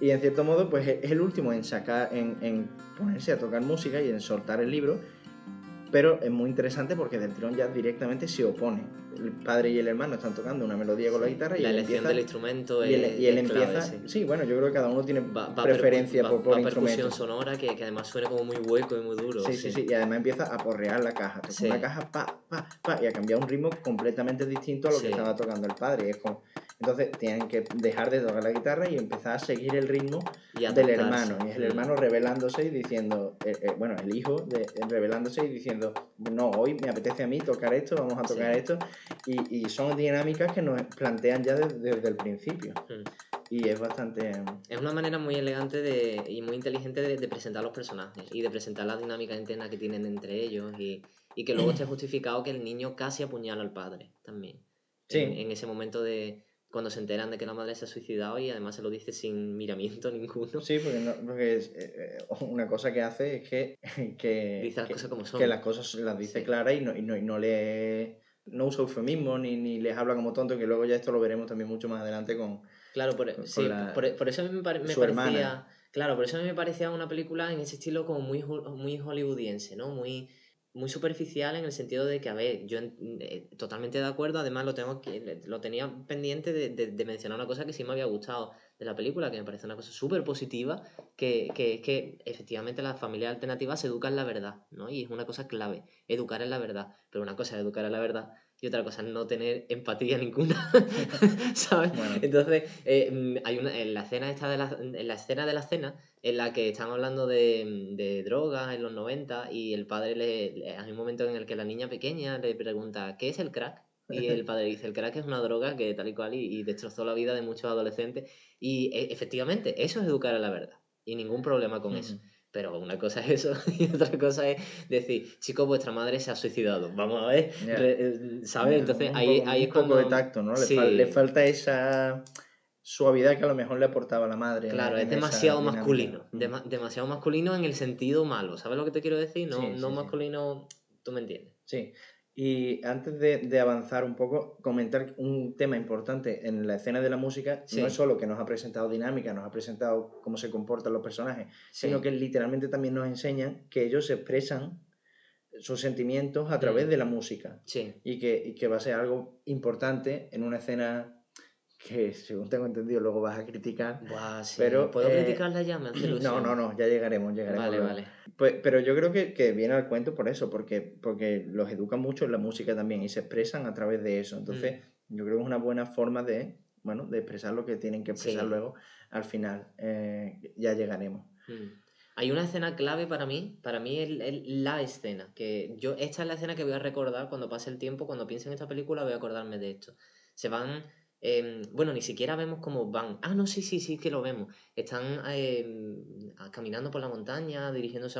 en cierto modo, pues es el último en ponerse a tocar música y en soltar el libro. Pero es muy interesante porque del tirón ya directamente se opone. El padre y el hermano están tocando una melodía con la guitarra y la él elección empieza, del instrumento y él empieza clave, sí, bueno, yo creo que cada uno tiene preferencia por instrumento. Percusión sonora que además suena como muy hueco y muy duro. Sí, y además empieza a porrear la caja. Toca una caja, pa, y a cambiar un ritmo completamente distinto a lo que estaba tocando el padre. Entonces tienen que dejar de tocar la guitarra y empezar a seguir el ritmo del hermano. Y es el hermano revelándose y diciendo, el hijo revelándose y diciendo, no, hoy me apetece a mí tocar esto, vamos a tocar esto. Y son dinámicas que nos plantean ya desde el principio. Y es bastante... Es una manera muy elegante y muy inteligente de presentar los personajes y de presentar las dinámicas internas que tienen entre ellos y que luego esté justificado que el niño casi apuñala al padre también. Sí. En ese momento de cuando se enteran de que la madre se ha suicidado y además se lo dice sin miramiento ninguno. Sí, porque una cosa que hace es que dice las cosas como son. Que las cosas las dice claras y no usa eufemismo ni les habla como tonto, que luego ya esto lo veremos también mucho más adelante con... Claro, por eso me parecía... Claro, por eso a mí me parecía una película en ese estilo como muy hollywoodiense, ¿no? Muy superficial en el sentido de que, a ver, yo totalmente de acuerdo, además lo tenía pendiente de mencionar una cosa que sí me había gustado de la película, que me parece una cosa súper positiva, que es que efectivamente las familias alternativas se educan en la verdad, ¿no? Y es una cosa clave, educar en la verdad, pero una cosa es educar en la verdad y otra cosa es no tener empatía ninguna, ¿sabes? Bueno. Entonces, hay en la escena de la cena, en la que están hablando de drogas en los 90 y el padre hay un momento en el que la niña pequeña le pregunta, ¿qué es el crack? Y el padre dice, el crack es una droga que tal y cual y destrozó la vida de muchos adolescentes. Y efectivamente, eso es educar a la verdad y ningún problema con eso. Pero una cosa es eso y otra cosa es decir, chicos, vuestra madre se ha suicidado. Vamos a ver, ¿sabes? Entonces ahí es cuando... Un poco de tacto, ¿no? Le falta esa suavidad que a lo mejor le aportaba la madre. Claro, es demasiado masculino. Demasiado masculino en el sentido malo. ¿Sabes lo que te quiero decir? No masculino, tú me entiendes. Sí. Y antes de avanzar un poco, comentar un tema importante en la escena de la música, no es solo que nos ha presentado dinámica, nos ha presentado cómo se comportan los personajes, sino que literalmente también nos enseñan que ellos expresan sus sentimientos a través de la música. Sí. Y que va a ser algo importante en una escena que según tengo entendido luego vas a criticar, Buah, sí. pero... ¿Puedo criticarla ya? Me hace ilusión. No, ya llegaremos Vale, luego. vale. Pues, pero yo creo que viene al cuento por eso, porque los educan mucho en la música también y se expresan a través de eso. Entonces, yo creo que es una buena forma de, bueno, de expresar lo que tienen que expresar Sí. luego al final. Ya llegaremos. Hay una escena clave para mí la escena, esta es la escena que voy a recordar cuando pase el tiempo, cuando piense en esta película voy a acordarme de esto. Se van, bueno, ni siquiera vemos cómo van, no, sí que lo vemos, están caminando por la montaña, dirigiéndose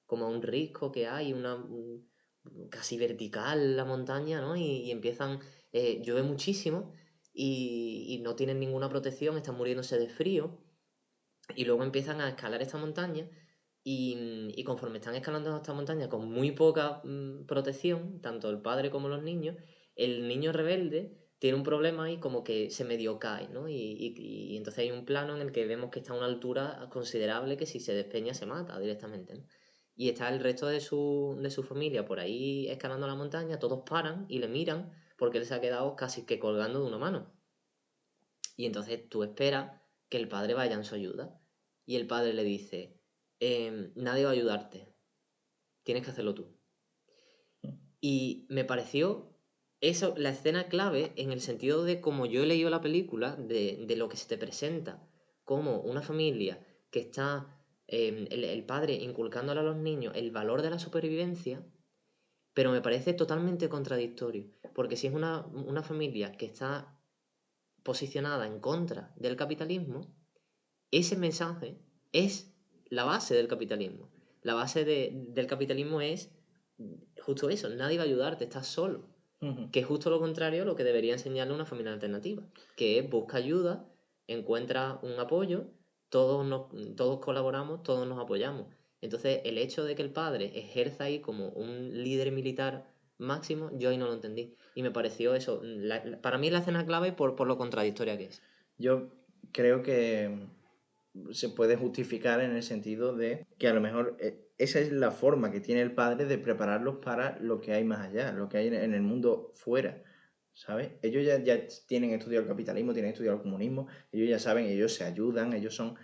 como a un risco que hay, casi vertical la montaña, ¿no? Y empiezan, llueve muchísimo y no tienen ninguna protección, están muriéndose de frío. Y luego empiezan a escalar esta montaña y conforme están escalando esta montaña con muy poca protección, tanto el padre como los niños, el niño rebelde tiene un problema y como que se medio cae, ¿no? Y entonces hay un plano en el que vemos que está a una altura considerable que si se despeña se mata directamente, ¿no? Y está el resto de su familia por ahí escalando la montaña, todos paran y le miran porque él se ha quedado casi que colgando de una mano. Y entonces tú esperas que el padre vaya en su ayuda. Y el padre le dice, nadie va a ayudarte, tienes que hacerlo tú. Y me pareció eso, la escena clave en el sentido de como yo he leído la película, de lo que se te presenta, como una familia que está, el padre inculcándole a los niños el valor de la supervivencia, pero me parece totalmente contradictorio, porque si es una familia que está posicionada en contra del capitalismo, ese mensaje es la base del capitalismo. La base del capitalismo es justo eso, nadie va a ayudarte, estás solo. Que es justo lo contrario a lo que debería enseñarle una familia alternativa, que es busca ayuda, encuentra un apoyo, todos colaboramos, todos nos apoyamos. Entonces, el hecho de que el padre ejerza ahí como un líder militar máximo, yo ahí no lo entendí. Y me pareció eso, para mí la escena clave por lo contradictoria que es. Yo creo que se puede justificar en el sentido de que a lo mejor esa es la forma que tiene el padre de prepararlos para lo que hay más allá, lo que hay en el mundo fuera, ¿sabes? Ellos ya tienen estudiado el capitalismo, tienen estudiado el comunismo, ellos ya saben, ellos se ayudan, ellos son...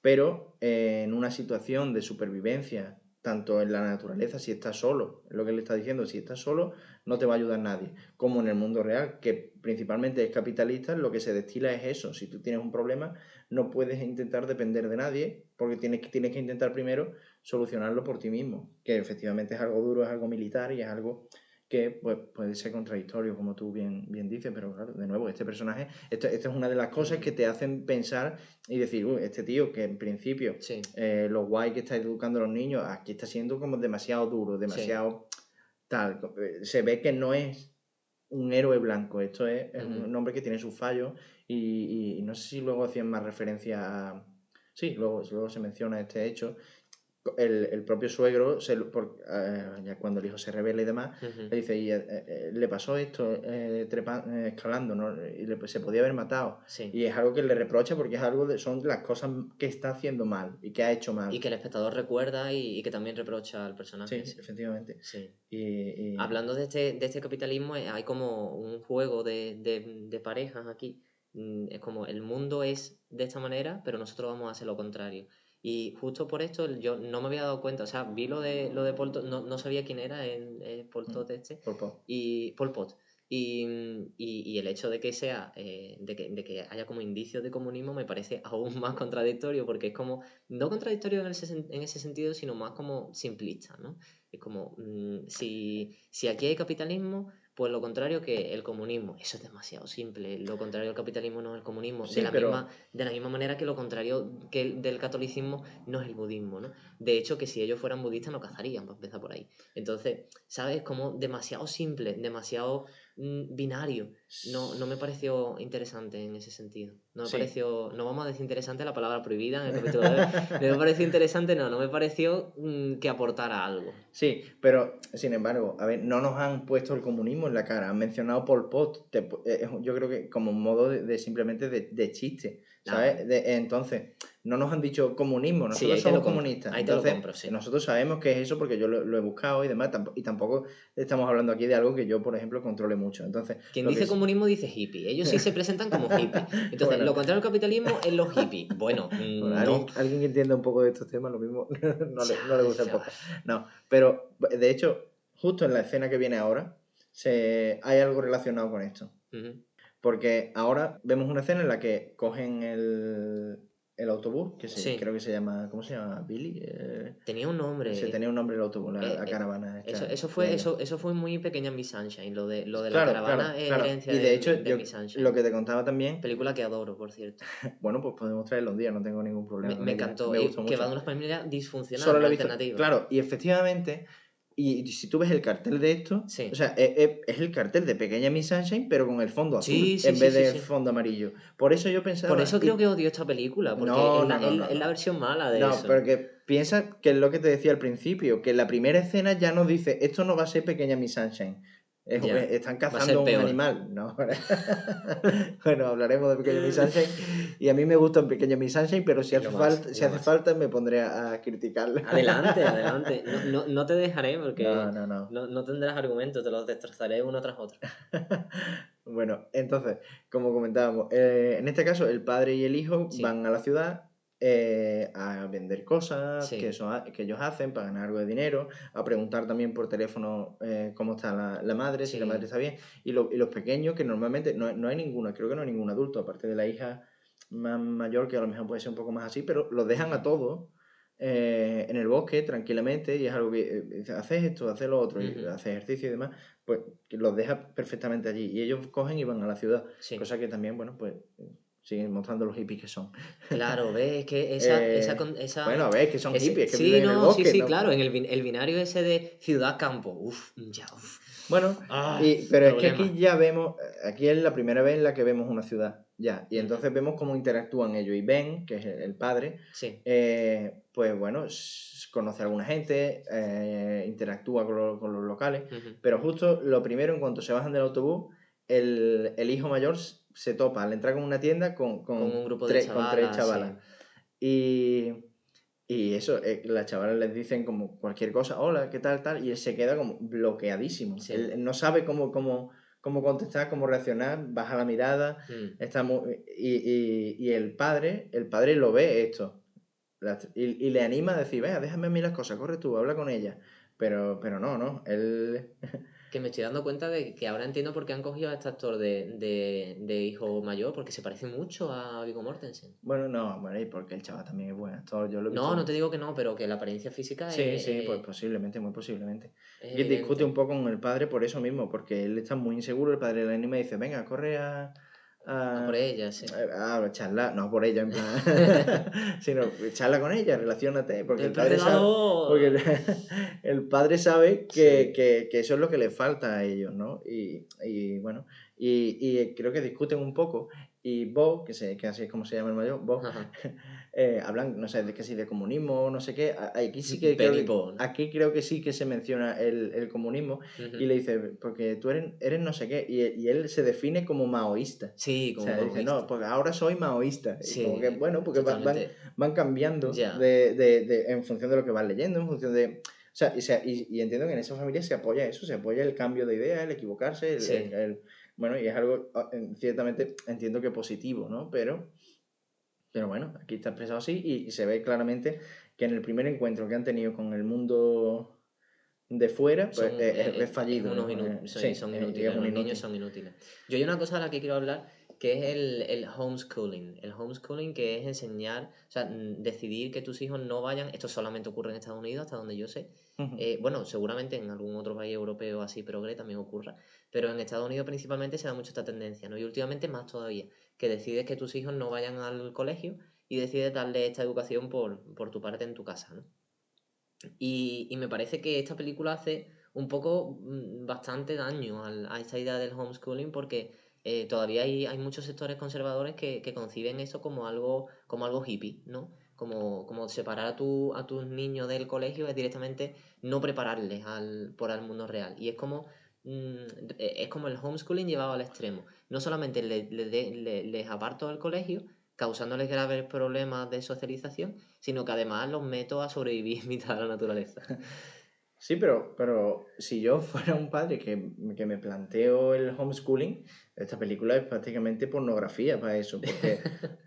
Pero en una situación de supervivencia, tanto en la naturaleza, si estás solo, es lo que le está diciendo, si estás solo, no te va a ayudar nadie. Como en el mundo real, que principalmente es capitalista, lo que se destila es eso. Si tú tienes un problema, no puedes intentar depender de nadie, porque tienes que intentar primero solucionarlo por ti mismo, que efectivamente es algo duro, es algo militar y es algo que pues, puede ser contradictorio, como tú bien dices, pero claro, de nuevo, este personaje, esto es una de las cosas que te hacen pensar y decir, este tío que en principio Sí. lo guay que está educando a los niños, aquí está siendo como demasiado duro, demasiado tal. Se ve que no es un héroe blanco, esto es un hombre que tiene sus fallos y no sé si luego hacían más referencia a... Sí, luego se menciona este hecho. El propio suegro, ya cuando el hijo se revela y demás, le dice, y le pasó esto escalando, ¿no? Y se podía haber matado. Sí. Y es algo que le reprocha porque es algo son las cosas que está haciendo mal y que ha hecho mal. Y que el espectador recuerda y que también reprocha al personaje. Sí, efectivamente. Sí. Y... Hablando de este capitalismo, hay como un juego de parejas aquí. Es como el mundo es de esta manera, pero nosotros vamos a hacer lo contrario. Y justo por esto yo no me había dado cuenta, o sea, vi lo de Pol Pot, no sabía quién era el Pol Pot este. Pol Pot. Y Pol Pot. Y el hecho de que sea, de que haya como indicios de comunismo me parece aún más contradictorio, porque es como, no contradictorio en ese sentido, sino más como simplista, ¿no? Es como, si aquí hay capitalismo, pues lo contrario que el comunismo. Eso es demasiado simple. Lo contrario al capitalismo no es el comunismo. Sí, de la misma manera que lo contrario del catolicismo no es el budismo, ¿no? De hecho, que si ellos fueran budistas no cazarían, para empezar por ahí. Entonces, ¿sabes? Como demasiado simple, demasiado binario. No me pareció interesante en ese sentido. No me pareció, no vamos a decir interesante la palabra prohibida en el capítulo de hoy. No me pareció interesante, no me pareció que aportara algo. Sí, pero sin embargo, a ver, no nos han puesto el comunismo en la cara, han mencionado Pol Pot, yo creo que como un modo de simplemente de chiste, ¿sabes? Entonces, no nos han dicho comunismo, Sí, nosotros ahí te lo somos compro, comunistas. ahí te lo Entonces, compro, sí. nosotros sabemos que es eso porque yo lo he buscado y demás, y tampoco estamos hablando aquí de algo que yo, por ejemplo, controle mucho. Entonces, Quien lo que dice es... comunismo dice hippie. Ellos sí se presentan como hippie. Entonces, Bueno, lo contrario al capitalismo es los hippies. Bueno, bueno, no. alguien que entienda un poco de estos temas, lo mismo no le gusta el Ya, podcast. No, pero de hecho, justo en la escena que viene ahora, hay algo relacionado con esto. Ujú. Porque ahora vemos una escena en la que cogen el autobús, Sí. creo que se llama, ¿cómo se llama? Billy. Tenía un nombre. Se tenía un nombre el autobús, la caravana esta. Eso de ellos. fue muy pequeña Miss Sunshine. Lo de la Claro, caravana es claro. herencia Y de hecho, de Miss Sunshine. lo que te contaba también, Película que adoro, por cierto. bueno, pues podemos traerlo un día, no tengo ningún problema con Me ella. encantó. Me gustó Que va mucho. de una familia disfuncional, Solo no lo he visto. alternativa. Claro, y efectivamente, y si tú ves el cartel de esto, Sí. o sea, es el cartel de Pequeña Miss Sunshine, pero con el fondo azul Sí, sí, en sí, vez sí, de sí. fondo amarillo. Por eso yo pensaba. Por eso creo que odio esta película, porque No, es la versión mala de No, eso. pero que piensa que es lo que te decía al principio, que en la primera escena ya nos dice, esto no va a ser Pequeña Miss Sunshine. Ya, Están va a cazando ser un peor. animal. No, bueno, hablaremos de Pequeña Miss Sunshine. Y a mí me gusta Pequeña Miss Sunshine, pero si Es lo hace más, falta, es si lo hace más. falta me pondré a criticarla. Adelante, adelante. No te dejaré porque No. no tendrás argumentos, te los destrozaré uno tras otro. Bueno, entonces, como comentábamos, en este caso el padre y el hijo Sí. van a la ciudad a vender cosas Sí. que ellos hacen para ganar algo de dinero, a preguntar también por teléfono cómo está la madre, si la Sí. madre está bien, y los pequeños, que normalmente no hay ninguna, creo que no hay ningún adulto, aparte de la hija más mayor, que a lo mejor puede ser un poco más así, pero los dejan a todos en el bosque tranquilamente y es algo que haces esto, haces lo otro, y Ujú. haces ejercicio y demás, pues que los deja perfectamente allí y ellos cogen y van a la ciudad, Sí. cosa que también, bueno, pues siguen mostrando los hippies que son. Claro, ves que esa... Bueno, a ver, que son hippies, que Sí, viven en el no, bosque, sí, ¿no? claro, en el binario ese de ciudad-campo. Uf, ya, uf. Bueno, Ah, pero es que problema. aquí ya vemos, aquí es la primera vez en la que vemos una ciudad, ya, y Ujú. entonces vemos cómo interactúan ellos, y Ben, que es el padre, Sí. pues bueno, conoce a alguna gente, interactúa con los locales, Ujú. pero justo lo primero, en cuanto se bajan del autobús, el hijo mayor se topa al entrar con una tienda con Con un grupo de con tres chavalas, chavalas. Y eso, las chavalas les dicen como cualquier cosa, hola, ¿qué tal, tal? Y él se queda como bloqueadísimo. Sí. Él no sabe cómo contestar, cómo reaccionar, baja la mirada, Mm. y el padre lo ve esto. Y le anima a decir, venga, déjame a mí las cosas, corre tú, habla con ella. Pero no, él... Que me estoy dando cuenta de que ahora entiendo por qué han cogido a este actor de hijo mayor, porque se parece mucho a Viggo Mortensen. Bueno, no, bueno, y porque el chaval también es buen actor, yo lo he No, visto... no te digo que no, pero que la apariencia física Sí, pues posiblemente, muy posiblemente. es Y discute evidente. un poco con el padre por eso mismo, porque él está muy inseguro, el padre le anima y dice, venga, corre A por ella, sí. a charlar, no por ella en plan, sino charla con ella, relaciónate, porque el padre sabe, porque ¡Depredador! el padre sabe Sí. que eso es lo que le falta a ellos, ¿no? Y bueno, y creo que discuten un poco, y Bob, que así es como se llama el mayor, Bob, Ajá. hablan, no sé, de que si de comunismo, no sé qué. Aquí sí Benny Bone. aquí creo que sí que se menciona el comunismo. Ujú. Y le dice, porque tú eres no sé qué. Y él se define como maoísta. Sí, O como sea, dice, no, maoísta. porque ahora soy maoísta. Y como que, Sí, bueno, porque totalmente. van cambiando Ya. en función de lo que van leyendo, en función de... O sea, y entiendo que en esa familia se apoya eso, se apoya el cambio de idea, el equivocarse, Sí. bueno, y es algo ciertamente entiendo que positivo, ¿no? Pero bueno, aquí está expresado así y se ve claramente que en el primer encuentro que han tenido con el mundo de fuera, pues es fallido, unos ¿no? sí, Sí, son y es inútiles, un los niños inútil. son inútiles. Yo hay una cosa de la que quiero hablar que es el homeschooling. El homeschooling que es enseñar, o sea, decidir que tus hijos no vayan, esto solamente ocurre en Estados Unidos, hasta donde yo sé. Ujú. Bueno, seguramente en algún otro país europeo así progre también ocurra, pero en Estados Unidos principalmente se da mucho esta tendencia, ¿no? Y últimamente más todavía, que decides que tus hijos no vayan al colegio y decides darle esta educación por tu parte en tu casa, ¿no? Y me parece que esta película hace un poco bastante daño a esta idea del homeschooling porque todavía hay muchos sectores conservadores que conciben eso como algo hippie, ¿no? Como separar a tus niños del colegio es directamente no prepararles por el mundo real. Y es como el homeschooling llevado al extremo. No solamente les aparto del colegio, causándoles graves problemas de socialización, sino que además los meto a sobrevivir en mitad de la naturaleza. Sí, pero si yo fuera un padre que me planteo el homeschooling, esta película es prácticamente pornografía para eso,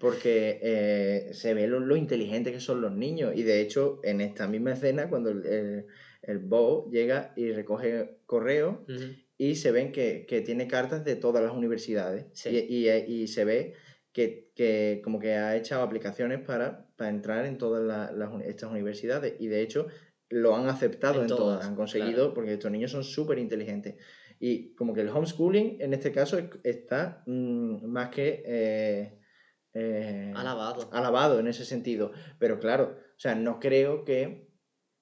porque se ve lo inteligentes que son los niños. Y de hecho, en esta misma escena, cuando el Bo llega y recoge correo y se ven que tiene cartas de todas las universidades. Sí. Y se ve que como que ha echado aplicaciones para entrar en todas estas universidades. Y de hecho lo han aceptado En en todas, todas, han conseguido, claro. porque estos niños son súper inteligentes. Y como que el homeschooling en este caso está más que Alabado. alabado en ese sentido. Pero claro, o sea, no creo que...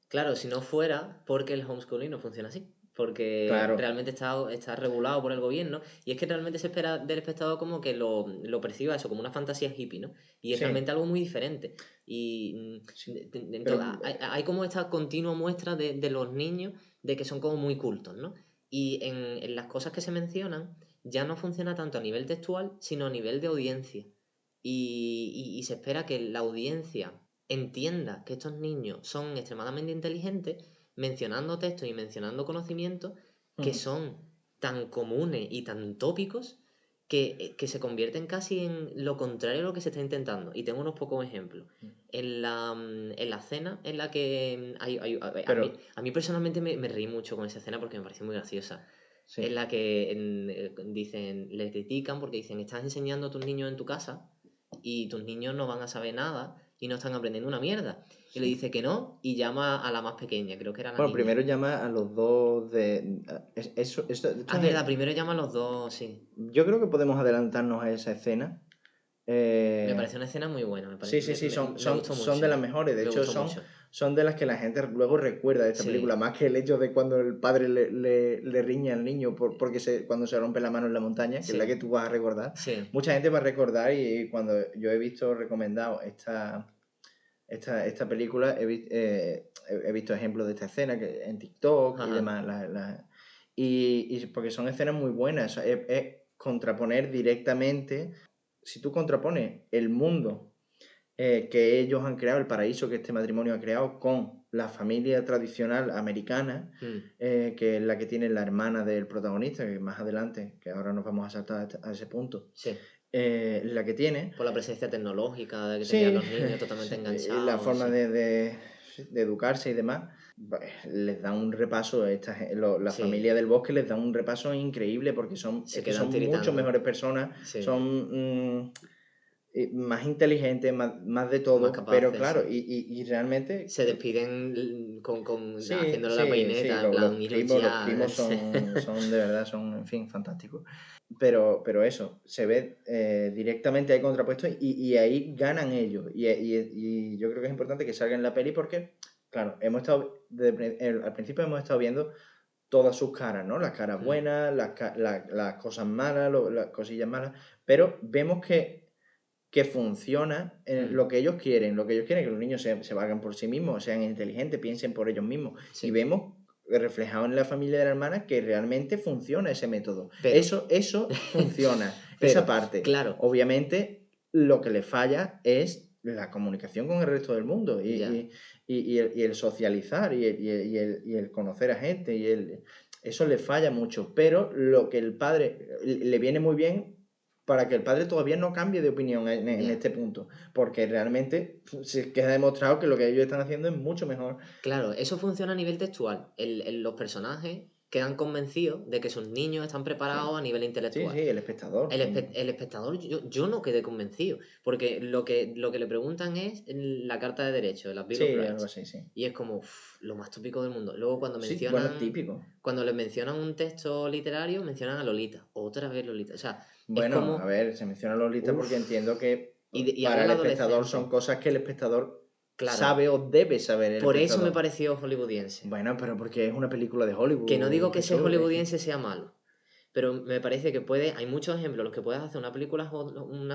Claro, si no fuera porque el homeschooling no funciona así. Porque Claro, realmente está regulado por el gobierno. Y es que realmente se espera del espectador como que lo perciba eso, como una fantasía hippie, ¿no? Y es sí, realmente algo muy diferente. Y sí, entonces, pero hay como esta continua muestra de los niños de que son como muy cultos, ¿no? Y en las cosas que se mencionan ya no funciona tanto a nivel textual, sino a nivel de audiencia. Y se espera que la audiencia entienda que estos niños son extremadamente inteligentes, mencionando textos y mencionando conocimientos que son tan comunes y tan tópicos que se convierten casi en lo contrario a lo que se está intentando. Y tengo unos pocos ejemplos. En la escena en la que Pero- a mí personalmente me reí mucho con esa escena porque me pareció muy graciosa. sí. En la que dicen, le critican porque dicen, estás enseñando a tus niños en tu casa y tus niños no van a saber nada y no están aprendiendo una mierda. Y le Sí. dice que no y llama a la más pequeña, creo que era la Bueno, niña. primero llama a los dos de... Esto Ah, verdad, primero llama a los dos, sí. Yo creo que podemos adelantarnos a esa escena. Me pareció una escena muy buena, Sí, sí, sí, me gustó son de mucho. las mejores. De Me hecho, gustó mucho. son de las que la gente luego recuerda de esta Sí. película, más que el hecho de cuando el padre le riña al niño porque cuando se rompe la mano en la montaña, que Sí. es la que tú vas a recordar. Sí. Mucha gente va a recordar, y cuando yo he visto recomendado esta película, he visto ejemplos de esta escena en TikTok y Ajá. demás. Y porque son escenas muy buenas. Es contraponer directamente. Si tú contrapones el mundo que ellos han creado, el paraíso que este matrimonio ha creado, con la familia tradicional americana, que es la que tiene la hermana del protagonista, que más adelante, que ahora nos vamos a saltar a ese punto, Sí. la que tiene. Por la presencia tecnológica de que Sí, tenían los niños totalmente sí, enganchados. la forma sí. de educarse y demás, pues, les da un repaso, la Sí. familia del bosque les da un repaso increíble porque Se es que quedan son tiritando. mucho mejores personas, Sí. son más inteligentes, más de todo, Más capaces, pero claro, sí. y realmente... Se despiden Sí, haciéndole la sí, peineta, en plan, los iros primos ya. son de verdad, son, en fin, fantásticos. Pero eso, se ve directamente ahí contrapuesto y ahí ganan ellos. Y yo creo que es importante que salga en la peli porque, claro, al principio hemos estado viendo todas sus caras, ¿no? Las caras buenas, las cosas malas, las cosillas malas, pero vemos que funciona lo que ellos quieren. Lo que ellos quieren es que los niños se valgan por sí mismos, sean inteligentes, piensen por ellos mismos. Sí. Y vemos reflejado en la familia de la hermana que realmente funciona ese método. Pero- Eso funciona, Pero, esa parte. claro. Obviamente, lo que le falla es la comunicación con el resto del mundo Ya. y el socializar y el conocer a gente. Eso le falla mucho, pero lo que el padre le viene muy bien para que el padre todavía no cambie de opinión en Ya. este punto, porque realmente se queda demostrado que lo que ellos están haciendo es mucho mejor. Claro, eso funciona a nivel textual. Los personajes quedan convencidos de que sus niños están preparados Sí. a nivel Sí, intelectual. sí, el espectador. El espectador, yo no quedé convencido, porque lo que le preguntan es la carta de derechos, la Bill of Sí, Rights. algo así, sí. Y es como lo más tópico del mundo. Luego cuando Sí, mencionan, bueno, típico. cuando les mencionan un texto literario, mencionan a Lolita. Otra vez Lolita. O sea, Bueno, es como... a ver, se menciona Lolita porque entiendo que Y para habla el el espectador adolescente. son cosas que el espectador Claro. sabe o debe saber el Por eso espectador. me pareció hollywoodiense. Bueno, pero porque es una película de Hollywood. Que no digo que ser Jesús, hollywoodiense sea malo, pero me parece que hay muchos ejemplos en los que puedes hacer una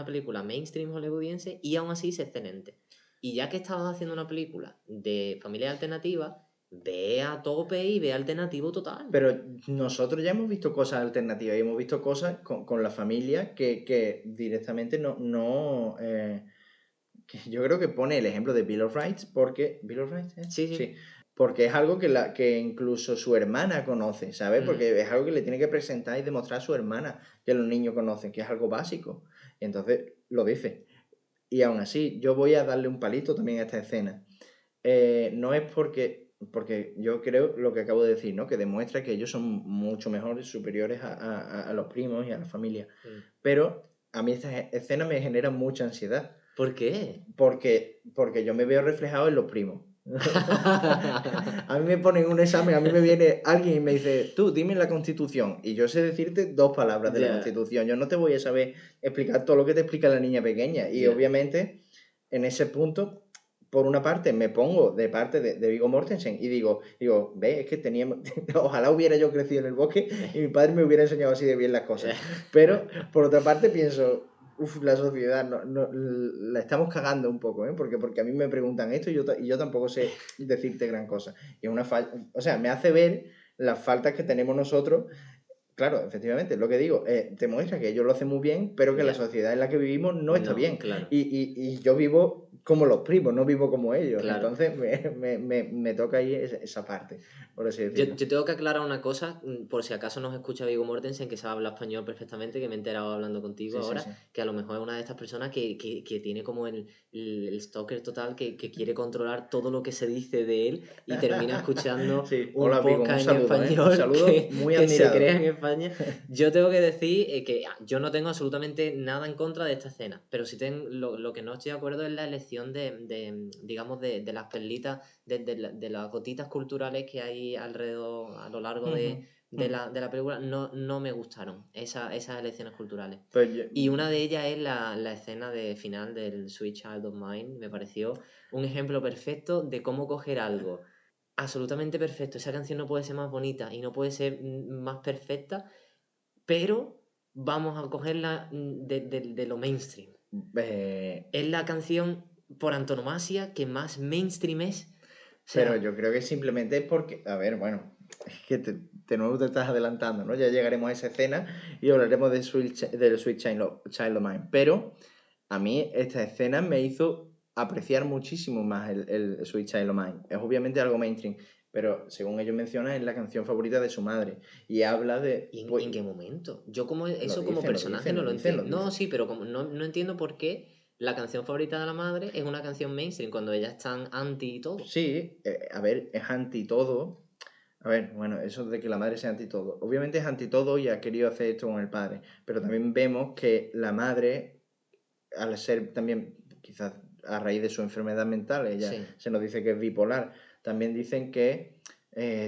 película mainstream hollywoodiense y aún así es excelente. Y ya que estabas haciendo una película de familia alternativa, ve a tope y ve alternativo total. Pero nosotros ya hemos visto cosas alternativas y hemos visto cosas con la familia que directamente que yo creo que pone el ejemplo de Bill of Rights porque... ¿Bill of Rights? Sí. Porque es algo que incluso su hermana conoce, ¿sabes? Mm. Porque es algo que le tiene que presentar y demostrar a su hermana que los niños conocen, que es algo básico. Y entonces lo dice. Y aún así, yo voy a darle un palito también a esta escena. No es porque yo creo lo que acabo de decir, ¿no? Que demuestra que ellos son mucho mejores, superiores a los primos y a la familia. Pero a mí esta escena me genera mucha ansiedad. ¿Por qué? Porque yo me veo reflejado en los primos. A mí me ponen un examen, a mí me viene alguien y me dice, tú dime la Constitución, y yo sé decirte 2 palabras de la Constitución. Yo no te voy a saber explicar todo lo que te explica la niña pequeña. Y obviamente, en ese punto, por una parte, me pongo de parte de Viggo Mortensen y digo, ve, es que teníamos, ojalá hubiera yo crecido en el bosque y mi padre me hubiera enseñado así de bien las cosas. Pero, por otra parte, pienso, la sociedad la estamos cagando un poco, ¿eh? Porque a mí me preguntan esto y yo tampoco sé decirte gran cosa. Y es una falta, o sea, me hace ver las faltas que tenemos nosotros. Claro, efectivamente, es lo que digo, te muestra que ellos lo hacen muy bien, pero que la sociedad en la que vivimos no está bien. Claro. Y yo vivo como los primos, no vivo como ellos. Claro. Entonces me toca ahí esa parte, por así decirlo. Yo tengo que aclarar una cosa, por si acaso nos escucha Viggo Mortensen, que sabe hablar español perfectamente, que me he enterado hablando contigo Sí, ahora, sí. que a lo mejor es una de estas personas que tiene como el stalker total, que quiere controlar todo lo que se dice de él y termina escuchando Sí. un Hola, Vigo, un podcast en saludo, español un saludo muy que se admirado. crea en España. Yo tengo que decir que yo no tengo absolutamente nada en contra de esta escena, pero sí lo que no estoy de acuerdo es la elección digamos, de las perlitas, de las gotitas culturales que hay alrededor, a lo largo de la película. No me gustaron esas elecciones culturales. Y una de ellas es la escena final del Sweet Child of Mine. Me pareció un ejemplo perfecto de cómo coger algo absolutamente perfecto. Esa canción no puede ser más bonita y no puede ser más perfecta, pero vamos a cogerla de lo mainstream. Es la canción por antonomasia que más mainstream es. O sea, pero yo creo que simplemente es porque, a ver, bueno, es que de nuevo te estás adelantando, ¿no? Ya llegaremos a esa escena y hablaremos del Sweet Child of Mine. Pero a mí esta escena me hizo apreciar muchísimo más el Sweet Child of Mine. Es obviamente algo mainstream, pero según ellos mencionan es la canción favorita de su madre. Y habla de... ¿En qué momento? Yo como como personaje no lo entiendo. No, sí, pero como no entiendo por qué la canción favorita de la madre es una canción mainstream cuando ellas están anti y todo. Sí, a ver, es anti todo. A ver, bueno, eso de que la madre sea anti todo. Obviamente es anti todo y ha querido hacer esto con el padre. Pero también vemos que la madre, al ser también, quizás a raíz de su enfermedad mental, ella se nos dice que es bipolar. También dicen que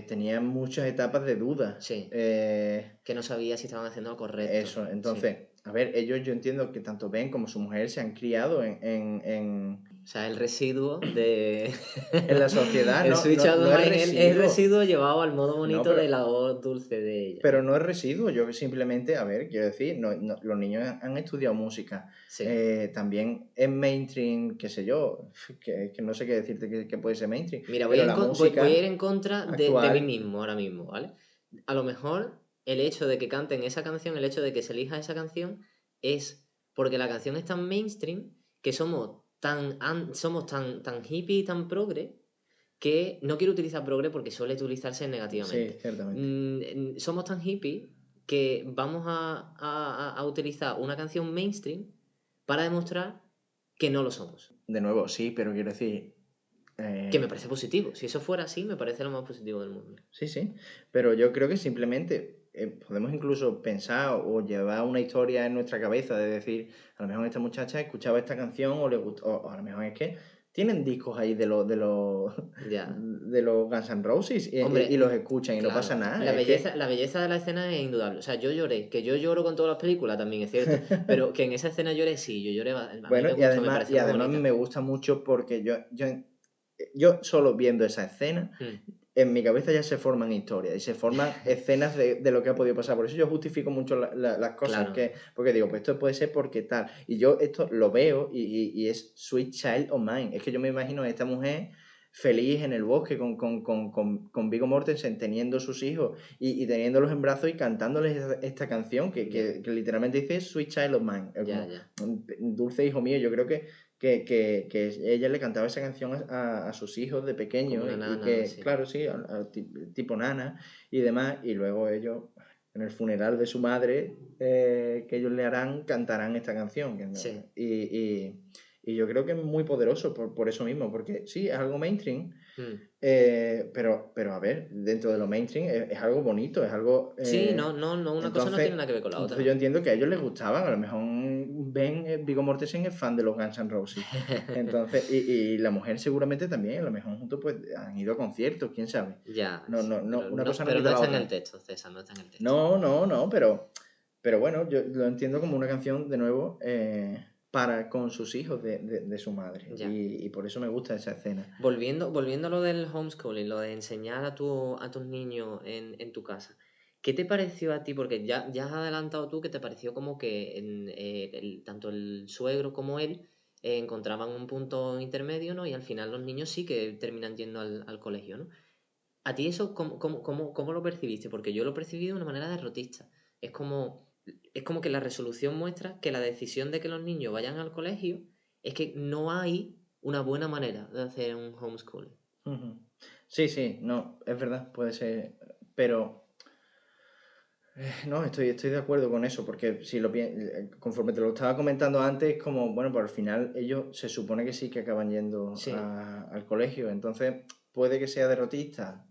tenía muchas etapas de duda. Sí. Que no sabía si estaban haciendo lo correcto. Eso, entonces, a ver, ellos yo entiendo que tanto Ben como su mujer se han criado O sea, el residuo de... en la sociedad. El Sweet Child of Mine es el residuo llevado al modo bonito de la voz dulce de ella. Pero no es residuo, yo simplemente, a ver, quiero decir, los niños han estudiado música. También es mainstream, qué sé yo, que no sé qué decirte que puede ser mainstream. Mira, voy a ir en contra de mí actual... mismo ahora mismo, ¿vale? A lo mejor el hecho de que canten esa canción, el hecho de que se elija esa canción, es porque la canción es tan mainstream que somos tan hippie y tan progre, que no quiero utilizar progre porque suele utilizarse negativamente. Sí, ciertamente. Somos tan hippie que vamos a utilizar una canción mainstream para demostrar que no lo somos. De nuevo, sí, pero quiero decir... Que me parece positivo. Si eso fuera así, me parece lo más positivo del mundo. Sí, pero yo creo que simplemente podemos incluso pensar o llevar una historia en nuestra cabeza de decir, a lo mejor esta muchacha escuchaba esta canción o le gustó, o a lo mejor es que tienen discos ahí de los Guns N' Roses y los escuchan y no pasa nada. La belleza de la escena es indudable. O sea, yo lloré, que yo lloro con todas las películas también, es cierto, pero que en esa escena lloré, sí, yo lloré. Bueno, y además me gusta mucho porque yo solo viendo esa escena, en mi cabeza ya se forman historias y se forman escenas de lo que ha podido pasar. Por eso yo justifico mucho las cosas, porque digo, pues esto puede ser porque tal. Y yo esto lo veo y es Sweet Child of Mine. Es que yo me imagino a esta mujer feliz en el bosque con Viggo Mortensen teniendo sus hijos y teniéndolos en brazos y cantándoles esta canción que literalmente dice Sweet Child of Mine, dulce hijo mío. Yo creo que ella le cantaba esa canción a sus hijos de pequeño nana, sí. Claro, sí, tipo nana y demás, y luego ellos en el funeral de su madre que ellos le harán, cantarán esta canción. Sí. Y yo creo que es muy poderoso por eso mismo, porque sí, es algo mainstream, pero a ver, dentro de lo mainstream es algo bonito, es algo... Sí, una cosa no tiene nada que ver con la otra. Entonces yo entiendo que a ellos les gustaban, a lo mejor Viggo Mortensen es fan de los Guns N' Roses, entonces, y la mujer seguramente también, a lo mejor juntos pues han ido a conciertos, quién sabe. Ya, Una cosa no pero quita no la está otra. en el texto, César, no está en el texto. No, pero bueno, yo lo entiendo como una canción, de nuevo, con sus hijos de su madre. Y por eso me gusta esa escena. Volviendo a lo del homeschooling, lo de enseñar a tus niños en tu casa, ¿qué te pareció a ti? Porque ya has adelantado tú que te pareció como que tanto el suegro como él encontraban un punto intermedio, ¿no? Y al final los niños sí que terminan yendo al colegio, ¿no? ¿A ti eso cómo lo percibiste? Porque yo lo percibí de una manera derrotista. Es como que la resolución muestra que la decisión de que los niños vayan al colegio es que no hay una buena manera de hacer un homeschooling. Uh-huh. Sí, no, es verdad, puede ser, pero no, estoy de acuerdo con eso, porque si conforme te lo estaba comentando antes, como, bueno, pues al final ellos se supone que sí que acaban yendo al colegio, entonces puede que sea derrotista,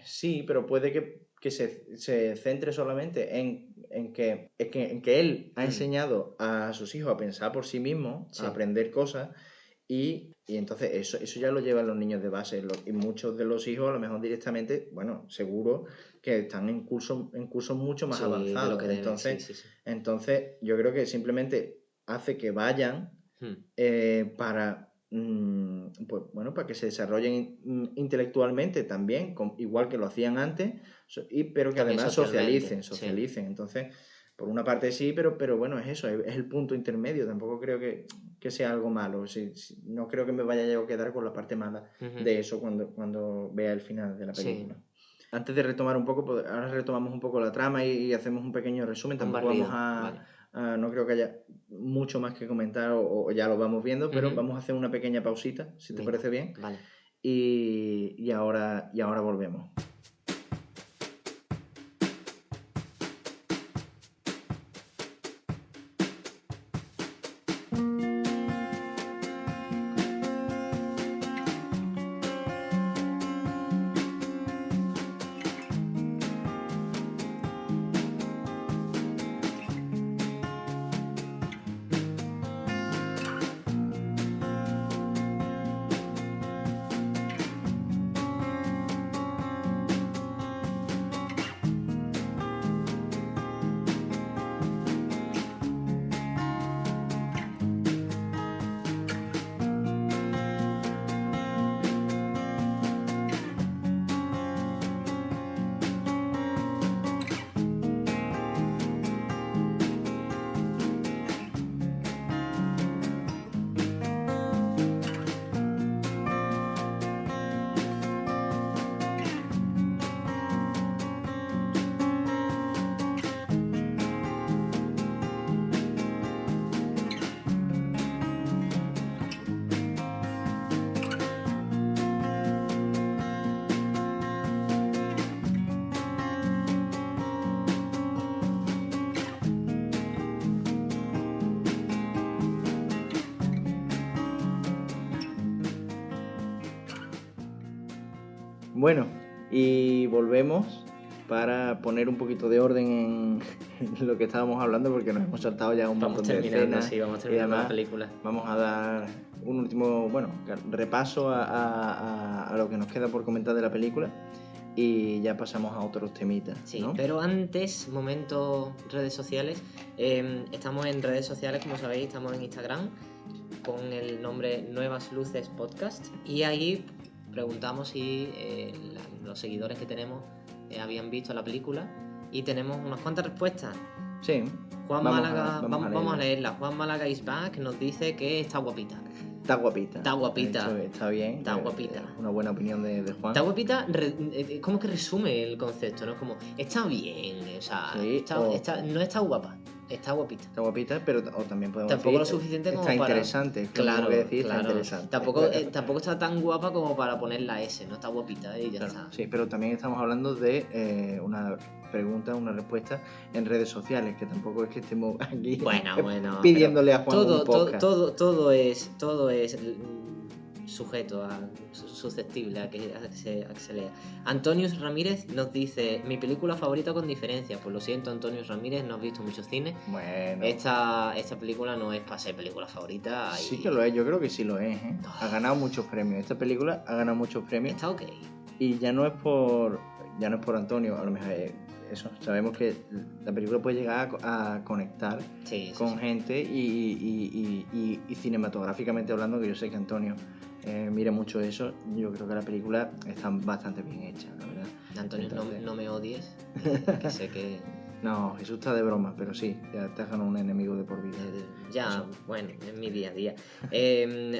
sí, pero puede que se centre solamente en que él ha enseñado a sus hijos a pensar por sí mismos, a aprender cosas, y entonces eso ya lo llevan los niños de base, y muchos de los hijos a lo mejor directamente, bueno, seguro que están en cursos mucho más avanzados. Entonces yo creo que simplemente hace que vayan para pues bueno, para que se desarrollen intelectualmente también, igual que lo hacían antes, pero que también además socialicen. Entonces, por una parte sí, pero bueno, es eso, es el punto intermedio. Tampoco creo que sea algo malo. No creo que me vaya yo a quedar con la parte mala de eso cuando vea el final de la película. Sí. Antes de retomar un poco, pues ahora retomamos un poco la trama y hacemos un pequeño resumen. Tampoco vamos a... no creo que haya mucho más que comentar o ya lo vamos viendo, pero vamos a hacer una pequeña pausita, si te parece bien. Vale. Y ahora volvemos. Bueno, y volvemos para poner un poquito de orden en lo que estábamos hablando, porque nos hemos saltado ya un montón de escenas. Sí, vamos terminando la película. Vamos a dar un último, repaso a lo que nos queda por comentar de la película y ya pasamos a otros temitas. Sí, ¿no? Pero antes, momento redes sociales. Estamos en redes sociales, como sabéis, estamos en Instagram con el nombre Nuevas Luces Podcast, y ahí preguntamos si los seguidores que tenemos habían visto la película, y tenemos unas cuantas respuestas. Sí. Vamos a leerla. Juan Málaga is back nos dice que está guapita. Está guapita. Está guapita. De hecho, está bien. Está guapita. Una buena opinión de Juan. Está guapita, como que resume el concepto, ¿no? Como, está bien, o sea, Sí, no está guapa, está guapita. Está guapita, pero o también podemos Tampoco decir... lo suficiente como está para... interesante. Claro, que decir, claro. Está interesante. Tampoco está tan guapa como para poner la S, ¿no? Está guapita y ya Claro, está. sí, pero también estamos hablando de una pregunta, una respuesta en redes sociales, que tampoco es que estemos aquí Bueno, pidiéndole a Juan un podcast. Todo es sujeto susceptible a que se lea. Antonius Ramírez nos dice: mi película favorita con diferencia. Pues lo siento, Antonius Ramírez, no has visto muchos cines. Bueno, Esta película no es para ser película favorita. sí que lo es, yo creo que sí lo es, ¿eh? Ha ganado muchos premios. Esta película ha ganado muchos premios. Está ok. Y ya no es por Antonio, a lo mejor eso. Sabemos que la película puede llegar a conectar con gente y cinematográficamente hablando, que yo sé que Antonio mira mucho eso. Yo creo que la película está bastante bien hecha, la verdad. Antonio, entonces... no me odies, que sé que... No, Jesús está de broma, pero sí, ya te has ganado un enemigo de por vida. Ya, eso. Bueno, es mi día a día.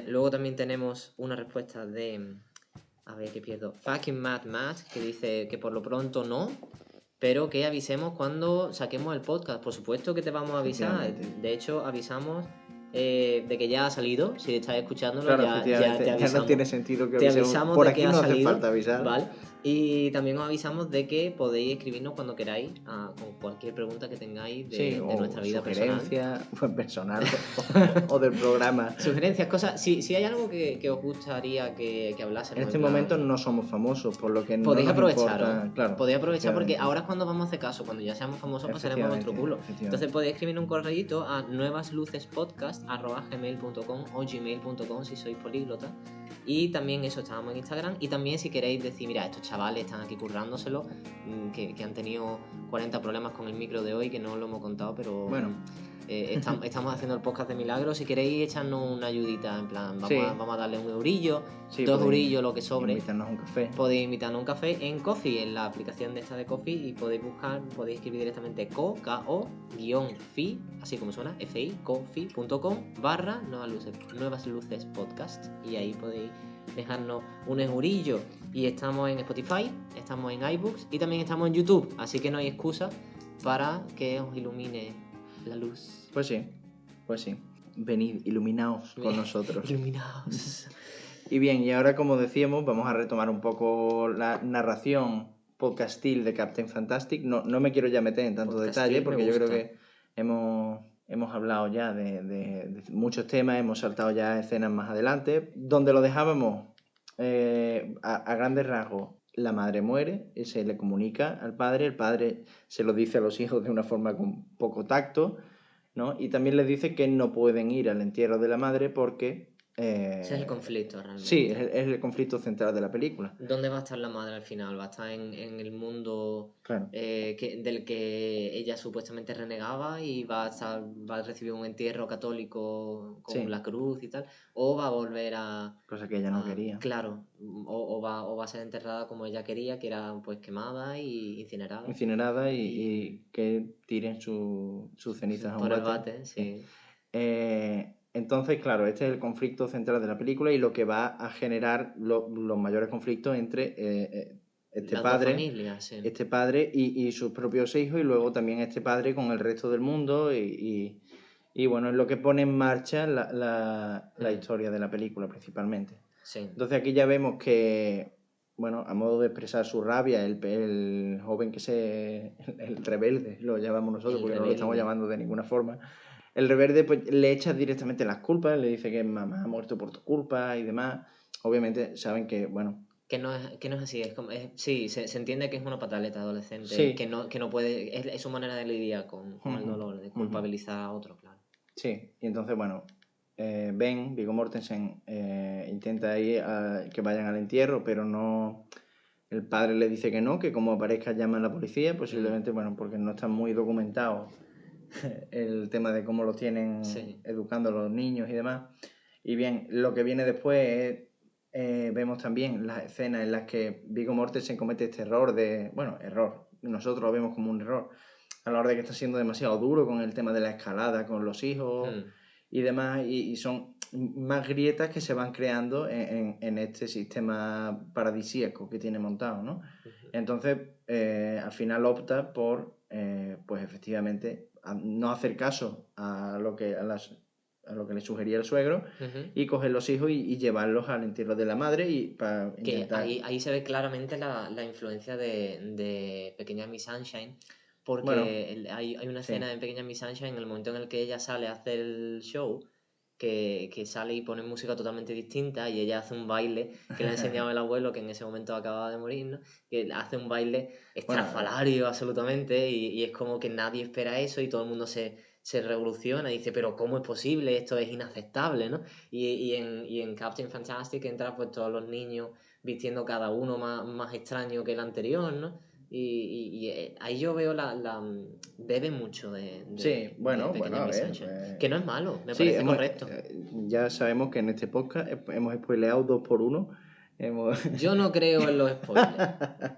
Luego también tenemos una respuesta de... A ver, ¿qué pierdo? Fucking Mad Matt, que dice que por lo pronto no, pero que avisemos cuando saquemos el podcast. Por supuesto que te vamos a avisar. De hecho, avisamos de que ya ha salido. Si estás escuchándolo, claro, ya te avisamos. Ya no tiene sentido que te avisamos por de aquí que no ha hace salido, falta avisar. ¿vale? Y también os avisamos de que podéis escribirnos cuando queráis con cualquier pregunta que tengáis de nuestra vida personal. Personal o del programa. Sugerencias, cosas. Si hay algo que os gustaría que hablásemos. En este momento no somos famosos, por lo que no podéis nos aprovechar, importa. Claro, podéis aprovechar porque ahora es cuando vamos a hacer caso. Cuando ya seamos famosos pasaremos vuestro culo. Entonces podéis escribir un correíto a nuevaslucespodcast@gmail.com o gmail.com si sois políglotas. Y también eso, estábamos en Instagram. Y también si queréis decir, mira, estos chavales están aquí currándoselo, que han tenido 40 problemas con el micro de hoy, que no lo hemos contado, pero bueno, estamos haciendo el podcast de milagro. Si queréis echarnos una ayudita, en plan, vamos a darle un eurillo, 2 eurillos, lo que sobre. Invitarnos un café. Podéis invitarnos un café en Ko-fi, en la aplicación de esta de Ko-fi, y podéis escribir directamente ko-fi, así como suena, fi, ko-fi.com/Nuevas Luces Podcast, y ahí podéis dejarnos un eurillo. Y estamos en Spotify, estamos en iBooks y también estamos en YouTube, así que no hay excusa para que os ilumine la luz. Pues sí. Venid, iluminaos con nosotros. Iluminaos. Y bien, y ahora, como decíamos, vamos a retomar un poco la narración podcastil de Captain Fantastic. No me quiero ya meter en tanto detalle, porque yo creo que hemos hablado ya de muchos temas, hemos saltado ya escenas más adelante. Donde lo dejábamos, a grandes rasgos, la madre muere y se le comunica al padre. El padre se lo dice a los hijos de una forma con poco tacto, ¿no? Y también les dice que no pueden ir al entierro de la madre porque... ese es el conflicto, realmente. Sí, es el conflicto central de la película. ¿Dónde va a estar la madre al final? ¿Va a estar en el mundo del que ella supuestamente renegaba y va a recibir un entierro católico con la cruz y tal? ¿O va a volver a... cosa que ella no quería. Claro, o va a ser enterrada como ella quería, que era pues quemada y incinerada. Incinerada y que tiren sus cenizas a un por el bate, sí. Entonces, claro, este es el conflicto central de la película y lo que va a generar los mayores conflictos entre este padre y sus propios hijos, y luego también este padre con el resto del mundo y bueno, es lo que pone en marcha la historia de la película principalmente. Sí. Entonces aquí ya vemos que, bueno, a modo de expresar su rabia, el joven el rebelde, lo llamamos nosotros, porque no lo estamos llamando de ninguna forma. El rebelde pues le echa directamente las culpas, le dice que mamá ha muerto por tu culpa y demás. Obviamente saben que, bueno... Que no es así, sí, se entiende que es una pataleta adolescente, sí. que no puede... Es su manera de lidiar con el dolor, de culpabilizar a otro, claro. Sí, y entonces, bueno, Viggo Mortensen intenta ir que vayan al entierro, pero no... El padre le dice que no, que como aparezca llama a la policía, posiblemente, bueno, porque no están muy documentados el tema de cómo los tienen educando a los niños y demás. Y bien, lo que viene después es, vemos también las escenas en las que Viggo Mortensen comete este error nosotros lo vemos como un error, a la hora de que está siendo demasiado duro con el tema de la escalada con los hijos y demás, y son más grietas que se van creando en este sistema paradisíaco que tiene montado, ¿no? Entonces, al final opta por, pues efectivamente, no hacer caso a lo que le sugería el suegro y coger los hijos y llevarlos al entierro de la madre y para Que intentar... ahí se ve claramente la influencia de Pequeña Miss Sunshine, Bueno, porque hay una sí. escena en Pequeña Miss Sunshine en el momento en el que ella sale a hacer el show, que sale y pone música totalmente distinta y ella hace un baile que le ha enseñado el abuelo, que en ese momento acababa de morir, ¿no? Que hace un baile estrafalario absolutamente y es como que nadie espera eso y todo el mundo se revoluciona y dice, pero ¿cómo es posible? Esto es inaceptable, ¿no? Y en Captain Fantastic entran pues todos los niños vistiendo cada uno más extraño que el anterior, ¿no? Y ahí yo veo bebe mucho Sí, bueno, Pequeña a Miss ver. Sunshine. Que no es malo, me Sí, parece correcto. ya sabemos que en este podcast hemos spoileado 2 por 1. Yo no creo en los spoilers.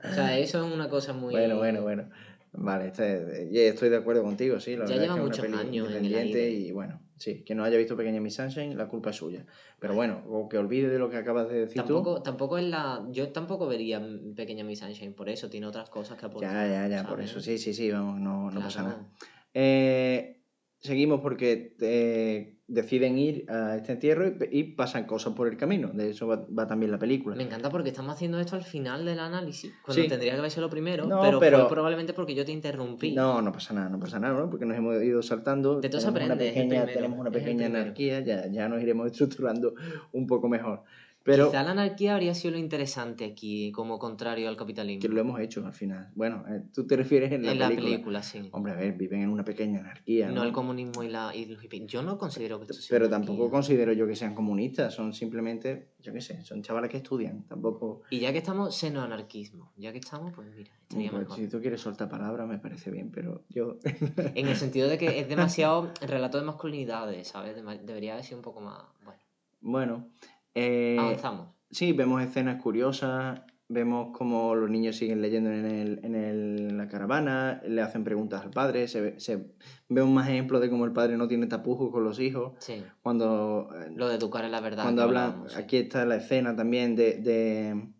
O sea, eso es una cosa muy... Bueno. Vale, estoy de acuerdo contigo, sí. La Ya verdad es lleva que es una muchos peli años en el independiente aire. y bueno, sí, que no haya visto Pequeña Miss Sunshine, la culpa es suya. Pero bueno, o que olvide de lo que acabas de decir tú. Tampoco es la... Yo tampoco vería Pequeña Miss Sunshine por eso, tiene otras cosas que aportar, Ya, por ¿sabes? eso, sí, vamos, no pasa nada. Claro. Seguimos porque deciden ir a este entierro y pasan cosas por el camino. De eso va también la película. Me encanta porque estamos haciendo esto al final del análisis, cuando Sí, tendría que haber sido lo primero, no, pero fue pero probablemente porque yo te interrumpí. no pasa nada, ¿no? Porque nos hemos ido saltando, De todo se aprende, tenemos una es el pequeña primero. anarquía, ya nos iremos estructurando un poco mejor. Quizá Pero la anarquía habría sido lo interesante aquí, como contrario al que capitalismo. lo hemos hecho al final. Bueno, tú te refieres en la En la película. película, sí. Hombre, a ver, viven en una pequeña anarquía, No el ¿no? comunismo y los hippies. Yo no considero que esto sea Pero anarquía. tampoco considero yo que sean comunistas, son simplemente, yo qué sé, son chavales que estudian, tampoco... Y ya que estamos, senoanarquismo. Ya que estamos, pues mira, estaría Pues mejor. si tú quieres soltar palabras me parece bien, pero yo... En el sentido de que es demasiado relato de masculinidades, ¿sabes? Debería haber sido un poco más... Bueno, Bueno, avanzamos. sí, vemos escenas curiosas, vemos cómo los niños siguen leyendo en la caravana, le hacen preguntas al padre, vemos más ejemplos de cómo el padre no tiene tapujos con los hijos. Sí. Cuando, Lo de educar en la verdad cuando que hablan, hablábamos, sí. aquí está la escena también ¿de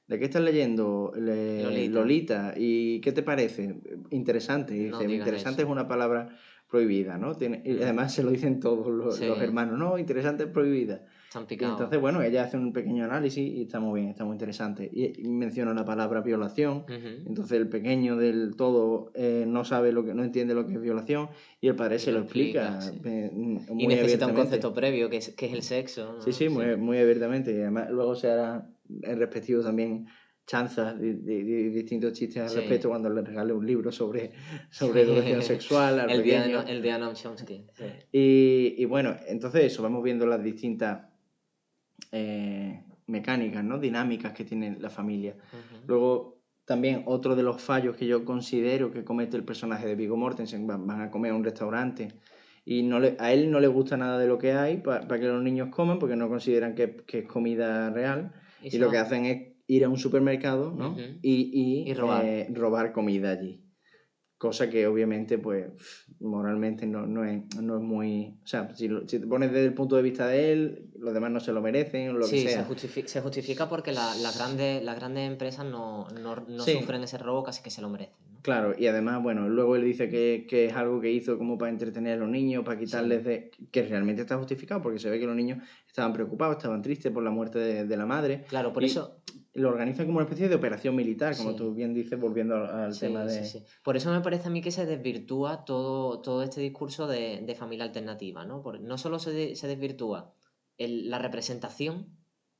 qué estás leyendo? Lolita. ¿Y qué te parece? Interesante. Y No dice, digas interesante eso. es una palabra prohibida, ¿no? Y además se lo dicen todos Sí. los hermanos, no, interesante es prohibida. Están Y picados. entonces, bueno, ella hace un pequeño análisis y está muy bien, está muy interesante. Y menciona la palabra violación. Entonces el pequeño del todo no sabe no entiende lo que es violación y el padre se lo explica sí. muy Y necesita un abiertamente. concepto previo, que es el sexo, ¿no? Sí, muy abiertamente. Y además luego se hará el respectivo también chanzas de distintos chistes al respecto cuando le regale un libro sobre educación sexual al pequeño. El de Noam Chomsky. Sí. Y bueno, entonces eso, vamos viendo las distintas mecánicas, ¿no? Dinámicas que tiene la familia. Luego, también otro de los fallos que yo considero que comete el personaje de Viggo Mortensen, van a comer a un restaurante y a él no le gusta nada de lo que hay para que los niños coman porque no consideran que es comida real y lo que hacen es ir a un supermercado, ¿no? Y robar comida allí. Cosa que obviamente, pues, moralmente no es muy... O sea, si te pones desde el punto de vista de él, los demás no se lo merecen, o lo que sea. Se justifica porque las grandes empresas no Sí. sufren ese robo, casi que se lo merecen, ¿no? Claro, y además, bueno, luego él dice que es algo que hizo como para entretener a los niños, para quitarles que realmente está justificado, porque se ve que los niños estaban preocupados, estaban tristes por la muerte de la madre. Claro, por eso... Lo organizan como una especie de operación militar, como tú bien dices, volviendo al tema de... Sí. Por eso me parece a mí que se desvirtúa todo este discurso de familia alternativa, ¿no? Porque no solo se desvirtúa la representación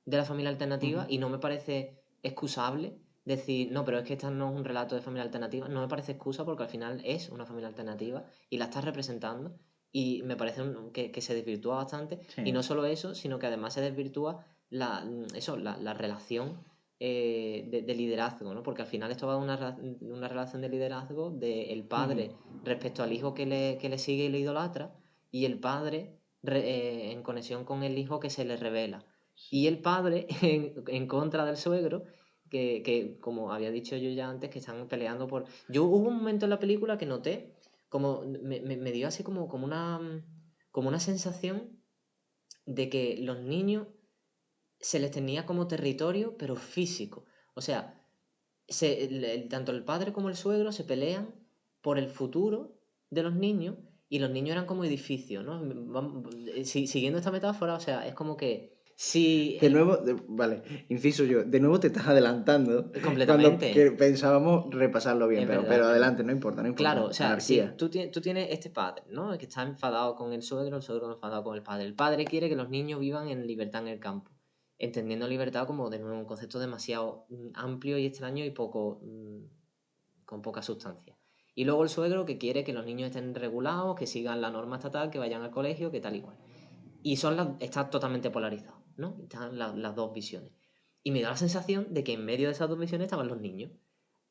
de la familia alternativa y no me parece excusable decir, no, pero es que esta no es un relato de familia alternativa, no me parece excusa porque al final es una familia alternativa y la estás representando y me parece que se desvirtúa bastante y no solo eso, sino que además se desvirtúa la relación de liderazgo, ¿no? Porque al final esto va de una relación de liderazgo del padre respecto al hijo que le sigue y le idolatra y el padre en conexión con el hijo que se le revela. Y el padre en contra del suegro, que como había dicho yo ya antes, que están peleando por... Yo hubo un momento en la película que noté, como me dio así como como una sensación de que los niños se les tenía como territorio, pero físico. O sea, tanto el padre como el suegro se pelean por el futuro de los niños y los niños eran como edificios, ¿no? Siguiendo esta metáfora, o sea, es como que si... De nuevo, vale, inciso yo, de nuevo te estás adelantando cuando Completamente. pensábamos repasarlo bien, Es pero, verdad, pero es verdad. adelante, no importa, Claro, o sea, si anarquía. tú tienes este padre, ¿no? Que está enfadado con el suegro enfadado con el padre. El padre quiere que los niños vivan en libertad en el campo, entendiendo libertad como, de nuevo, un concepto demasiado amplio y extraño y con poca sustancia. Y luego el suegro que quiere que los niños estén regulados, que sigan la norma estatal, que vayan al colegio, que tal y cual. Y está totalmente polarizado, ¿no? Están las dos visiones. Y me da la sensación de que en medio de esas dos visiones estaban los niños.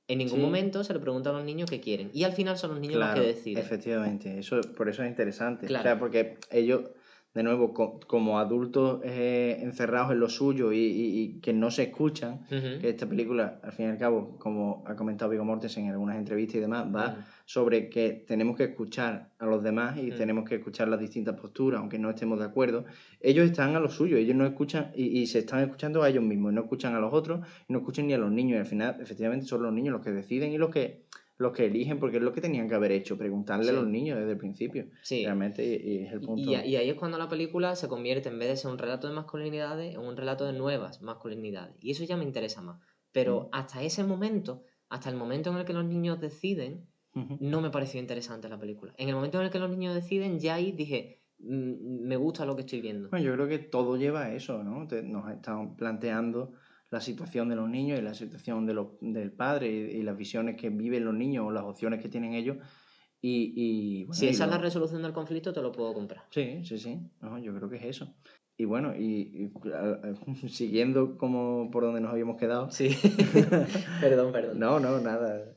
En ningún Sí, momento se le pregunta a los niños qué quieren. Y al final son los niños los que claro, deciden. efectivamente, por eso es interesante. Claro. O sea, porque ellos, de nuevo, como adultos encerrados en lo suyo y que no se escuchan, que esta película, al fin y al cabo, como ha comentado Viggo Mortensen en algunas entrevistas y demás, va sobre que tenemos que escuchar a los demás y tenemos que escuchar las distintas posturas, aunque no estemos de acuerdo. Ellos están a lo suyo, ellos no escuchan y se están escuchando a ellos mismos, y no escuchan a los otros, y no escuchan ni a los niños, y al final, efectivamente, son los niños los que deciden y los que eligen, porque es lo que tenían que haber hecho, preguntarle a los niños desde el principio. Sí. Realmente, y es el punto. Y ahí es cuando la película se convierte, en vez de ser un relato de masculinidades, en un relato de nuevas masculinidades. Y eso ya me interesa más. Pero hasta ese momento, hasta el momento en el que los niños deciden, no me pareció interesante la película. En el momento en el que los niños deciden, ya ahí dije, me gusta lo que estoy viendo. Bueno, yo creo que todo lleva a eso, ¿no? Nos están planteando la situación de los niños y la situación del padre y las visiones que viven los niños o las opciones que tienen ellos. Y bueno, si esa es la resolución del conflicto, te lo puedo comprar. Sí. No, yo creo que es eso. Y bueno, siguiendo como por donde nos habíamos quedado. Sí. Perdón. No, nada.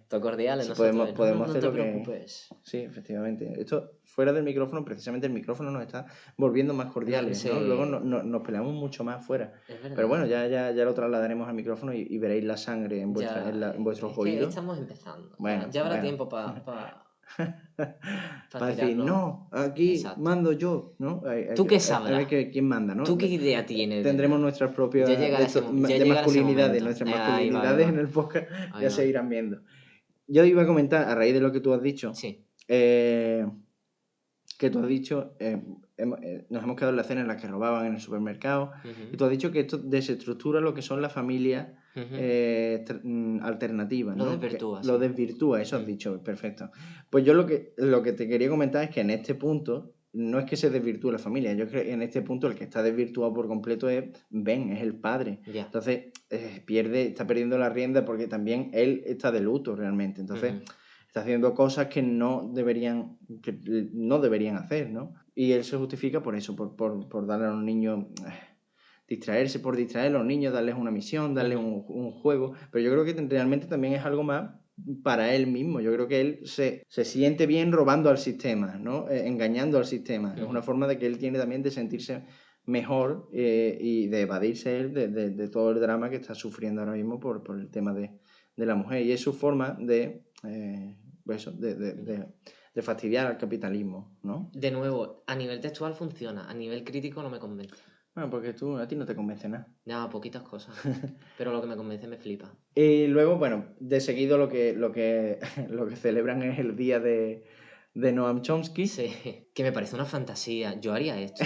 Todo cordiales, podemos hacer no te lo preocupes. que... Sí, efectivamente. Esto fuera del micrófono, precisamente el micrófono nos está volviendo más cordiales, ¿no? Luego nos peleamos mucho más fuera. Pero bueno, ya lo trasladaremos al micrófono y veréis la sangre en vuestros oídos. Estamos empezando. Bueno, ya habrá tiempo para decir, no, aquí mando yo, ¿no? ¿Tú qué sabrás? A ver quién manda, ¿no? ¿Tú qué idea tienes? Tendremos nuestras propias masculinidades. Nuestras masculinidades en el podcast ya se irán viendo. Yo iba a comentar, a raíz de lo que tú has dicho, nos hemos quedado en la escena en la que robaban en el supermercado, y tú has dicho que esto desestructura lo que son las familias alternativas, ¿no? Lo desvirtúa, eso has dicho, perfecto. Pues yo lo que te quería comentar es que en este punto no es que se desvirtúe la familia, yo creo que en este punto el que está desvirtuado por completo es Ben, es el padre. Entonces está perdiendo la rienda porque también él está de luto realmente, entonces está haciendo cosas que no deberían hacer, ¿no? Y él se justifica por eso, por darle a los niños distraerse, por distraer a los niños, darles una misión, darles un juego, pero yo creo que realmente también es algo más para él mismo. Yo creo que él se siente bien robando al sistema, ¿no? Engañando al sistema. Es una forma de que él tiene también de sentirse mejor y de evadirse él de todo el drama que está sufriendo ahora mismo por el tema de la mujer. Y es su forma de fastidiar al capitalismo, ¿no? De nuevo, a nivel textual funciona, a nivel crítico no me convence. Bueno, porque a ti no te convence nada. No, poquitas cosas. Pero lo que me convence me flipa. Y luego, bueno, de seguido lo que celebran es el día de Noam Chomsky. Sí, que me parece una fantasía. Yo haría esto.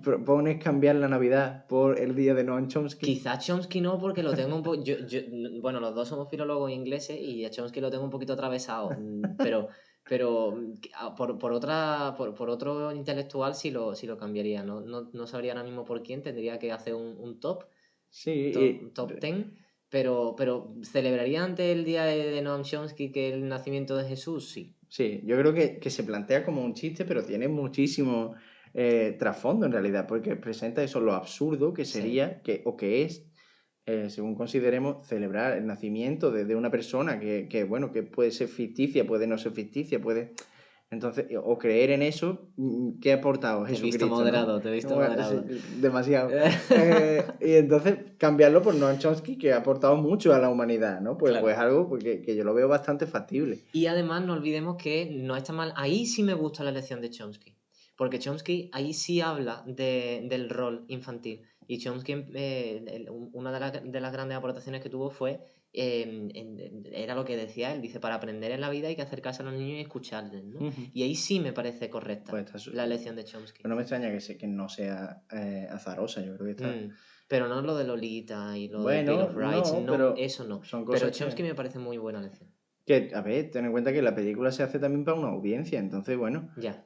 Propones cambiar la Navidad por el día de Noam Chomsky. Quizás Chomsky no, porque lo tengo un poco... Bueno, los dos somos filólogos ingleses y a Chomsky lo tengo un poquito atravesado. Pero por otro intelectual sí lo cambiaría. No sabría ahora mismo por quién. Tendría que hacer un top. Sí. Top 10. Pero ¿celebraría antes el día de Noam Chomsky que el nacimiento de Jesús? Sí. Sí, yo creo que se plantea como un chiste, pero tiene muchísimo trasfondo en realidad, porque presenta eso, lo absurdo que sería, que es, según consideremos, celebrar el nacimiento de una persona que puede ser ficticia, puede no ser ficticia, puede Entonces, o creer en eso, ¿qué ha aportado Te he Jesucristo? visto moderado, te he visto Bueno, moderado. sí, demasiado. Y entonces, cambiarlo por Noam Chomsky, que ha aportado mucho a la humanidad, ¿no? Pues, Claro. pues algo que yo lo veo bastante factible. Y además no olvidemos que no está mal. Ahí sí me gusta la elección de Chomsky. Porque Chomsky ahí sí habla del rol infantil. Y Chomsky, una de las grandes aportaciones que tuvo fue, era lo que decía él, dice, para aprender en la vida hay que acercarse a los niños y escucharles, ¿no? Ujú. Y ahí sí me parece correcta Pues está la elección de Chomsky. no me extraña que no sea azarosa, yo creo que está... Pero no lo de Lolita y lo de Bueno, Bill of Rights, no, pero eso no. son Pero cosas Chomsky que... me parece muy buena elección. Que, a ver, ten en cuenta que la película se hace también para una audiencia, entonces, bueno, Ya.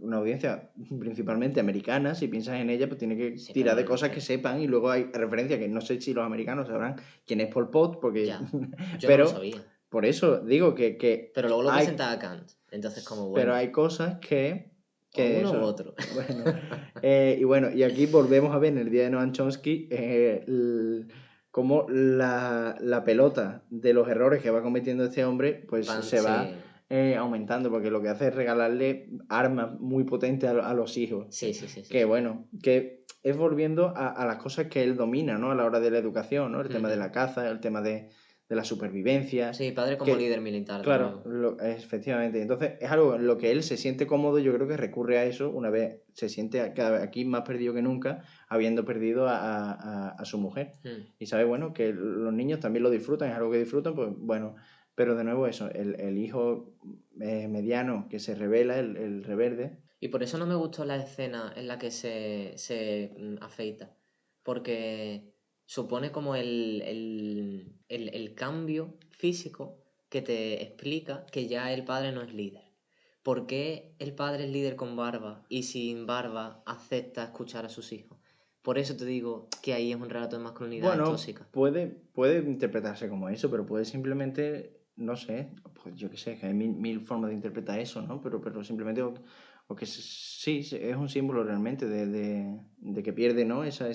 una audiencia principalmente americana, si piensas en ella, pues tiene que Sí, tirar pero de cosas no que sé. sepan y luego hay referencias que no sé si los americanos sabrán quién es Pol Pot, porque... Ya. Yo pero no lo sabía. por eso digo que Pero luego lo hay, presenta a Kant. Entonces, como bueno. pero hay cosas O uno u eso, otro. bueno, y bueno, y aquí volvemos a ver en el día de Noam Chomsky cómo la pelota de los errores que va cometiendo este hombre, pues se va Sí. aumentando, porque lo que hace es regalarle armas muy potentes a los hijos. Sí, sí, sí, sí, Que sí. bueno, que es volviendo a las cosas que él domina, ¿no? A la hora de la educación, ¿no? El tema de la caza, el tema de la supervivencia. Sí, padre como líder militar, de Claro, nuevo. efectivamente. Entonces, es algo en lo que él se siente cómodo. Yo creo que recurre a eso una vez se siente aquí más perdido que nunca, habiendo perdido a su mujer. Y sabe, bueno, que los niños también lo disfrutan, es algo que disfrutan, pues bueno. Pero de nuevo, eso, el hijo mediano que se revela, el rebelde. Y por eso no me gustó la escena en la que se afeita. Porque supone como el cambio físico que te explica que ya el padre no es líder. ¿Por qué el padre es líder con barba y sin barba acepta escuchar a sus hijos? Por eso te digo que ahí es un relato de masculinidad Bueno, tóxica. puede interpretarse como eso, pero puede simplemente, no sé, pues yo qué sé, que hay mil formas de interpretar eso, ¿no? Pero simplemente, o que sí, es un símbolo realmente de que pierde, ¿no? Esa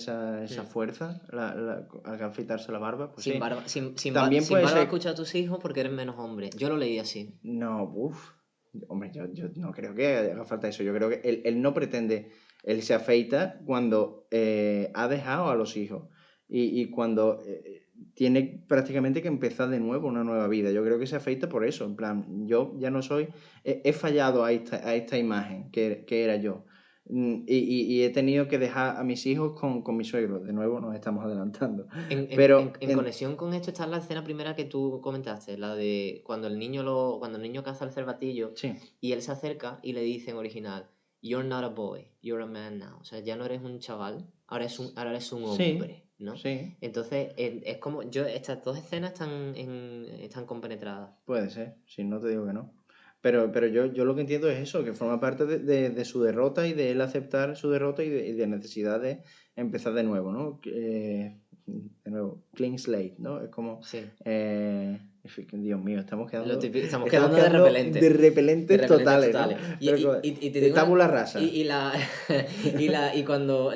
fuerza al afeitarse la barba, pues Sin sí. barba, sin También barba puede ser... escucha a tus hijos porque eres menos hombre. Yo lo leí así. No, hombre, yo no creo que haga falta eso. Yo creo que él no pretende, él se afeita cuando ha dejado a los hijos y cuando tiene prácticamente que empezar de nuevo una nueva vida. Yo creo que se afeita por eso. En plan, yo ya no soy, he fallado a esta imagen que era yo. Y he tenido que dejar a mis hijos con mi suegro. De nuevo nos estamos adelantando. Pero En conexión con esto está la escena primera que tú comentaste, la de cuando el niño caza el cervatillo sí, y él se acerca y le dice en original, "You're not a boy, you're a man now". O sea, ya no eres un chaval, ahora eres un sí, hombre, ¿no? sí, Entonces, es como estas dos escenas están compenetradas. puede ser, si no te digo que no. Pero yo lo que entiendo es eso, que forma parte de su derrota y de él aceptar su derrota y de necesidad de empezar de nuevo, ¿no? De nuevo, clean slate, ¿no? Es como... Sí. Dios mío, estamos quedando Estamos quedando de repelente. de repelentes totales, ¿no? Y te de digo tabula rasa. y cuando